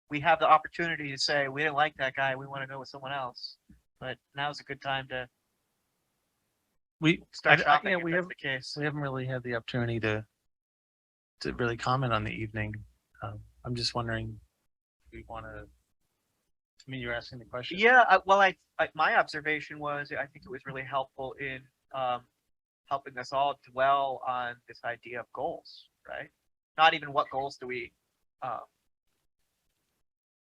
We have the opportunity to say we didn't like that guy. We want to go with someone else. But now's a good time to start shopping. If that's the case. We haven't really had the opportunity to really comment on the evening. I'm just wondering if we want to. I mean, you're asking the question. Yeah. Well, my observation was I think it was really helpful in helping us all dwell on this idea of goals, right? Not even what goals do we,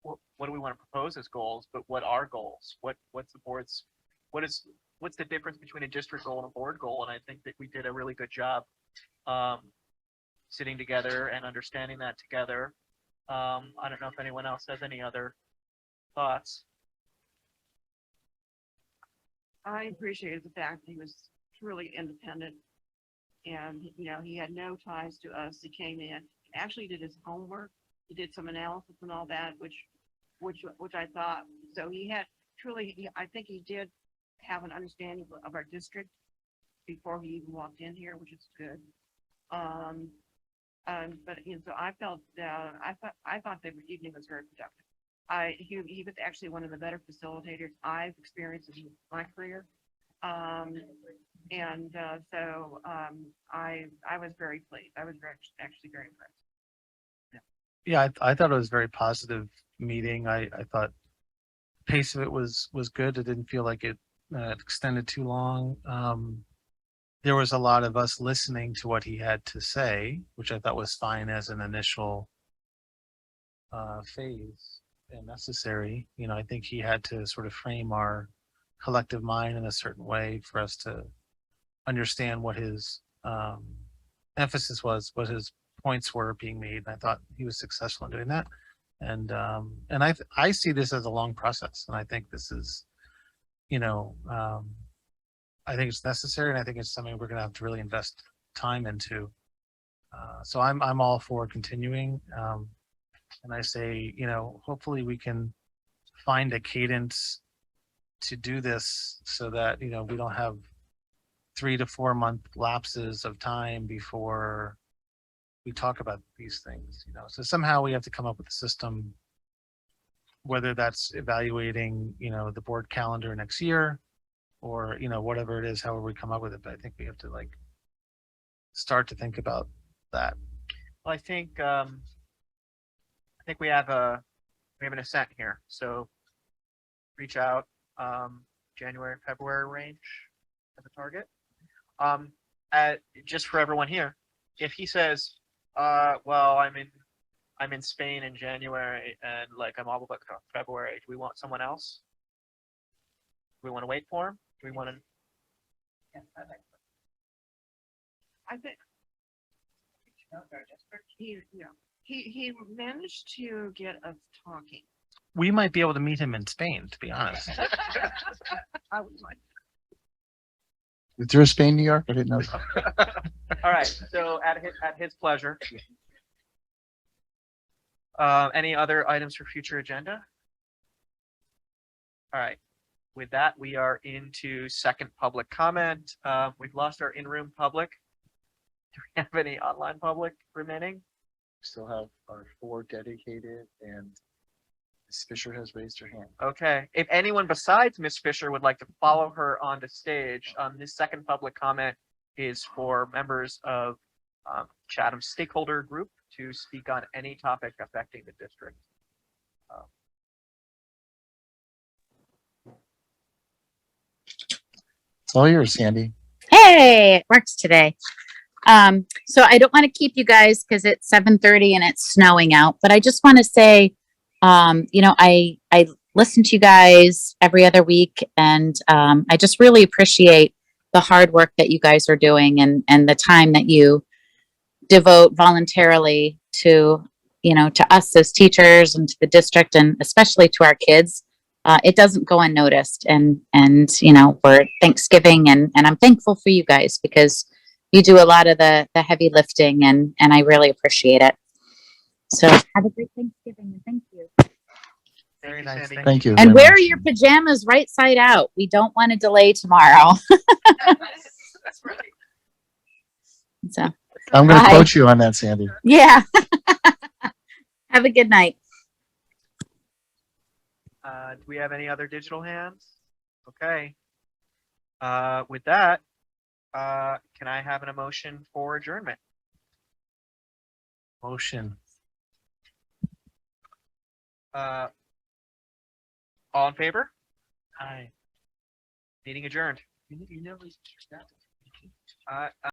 what do we want to propose as goals, but what are goals? What's the board's, what's the difference between a district goal and a board goal? And I think that we did a really good job sitting together and understanding that together. I don't know if anyone else has any other thoughts. I appreciated the fact that he was truly independent. And, he had no ties to us. He came in, actually did his homework. He did some analysis and all that, which I thought, so he had truly, I think he did have an understanding of our district before he even walked in here, which is good. But, so I felt, I thought the evening was very productive. He was actually one of the better facilitators I've experienced in my career. So I was very pleased. I was actually very impressed. Yeah, I thought it was a very positive meeting. I thought the pace of it was good. It didn't feel like it extended too long. There was a lot of us listening to what he had to say, which I thought was fine as an initial phase and necessary. I think he had to sort of frame our collective mind in a certain way for us to understand what his emphasis was, what his points were being made. And I thought he was successful in doing that. And I see this as a long process, and I think this is, I think it's necessary, and I think it's something we're going to have to really invest time into. So I'm all for continuing. And I say, hopefully we can find a cadence to do this so that, we don't have 3 to 4 month lapses of time before we talk about these things, So somehow we have to come up with a system, whether that's evaluating, the board calendar next year or, whatever it is, however we come up with it. But I think we have to start to think about that. Well, I think we have an assent here. So reach out January, February range as a target. Just for everyone here, if he says, well, I'm in Spain in January and I'm all booked on February, do we want someone else? Do we want to wait for him? Do we want to? I think. He managed to get us talking. We might be able to meet him in Spain, to be honest. I would like. Is there a Spain, New York? I didn't know. All right. So at his pleasure. Any other items for future agenda? All right. With that, we are into second public comment. We've lost our in-room public. Do we have any online public remaining? Still have our 4 dedicated, and Ms. Fisher has raised her hand. Okay. If anyone besides Miss Fisher would like to follow her onto stage, this second public comment is for members of Chatham stakeholder group to speak on any topic affecting the district. It's all yours, Sandy. Hey, it works today. So I don't want to keep you guys because it's 7:30 and it's snowing out, but I just want to say, I listen to you guys every other week, and I just really appreciate the hard work that you guys are doing and the time that you devote voluntarily to, to us as teachers and to the district, and especially to our kids. It doesn't go unnoticed, and we're Thanksgiving, and I'm thankful for you guys because you do a lot of the heavy lifting, and I really appreciate it. So have a great Thanksgiving, and thank you. Very nice. nice. Thank Thank you. And very wear much. your pajamas right side out. We don't want to delay tomorrow. That's right. So I'm going to Bye. quote you on that, Sandy. yeah. Have a good night. Do we have any other digital hands? Okay. With that, can I have an emotion for adjournment? Motion. All in favor? Hi. Meeting adjourned. You never.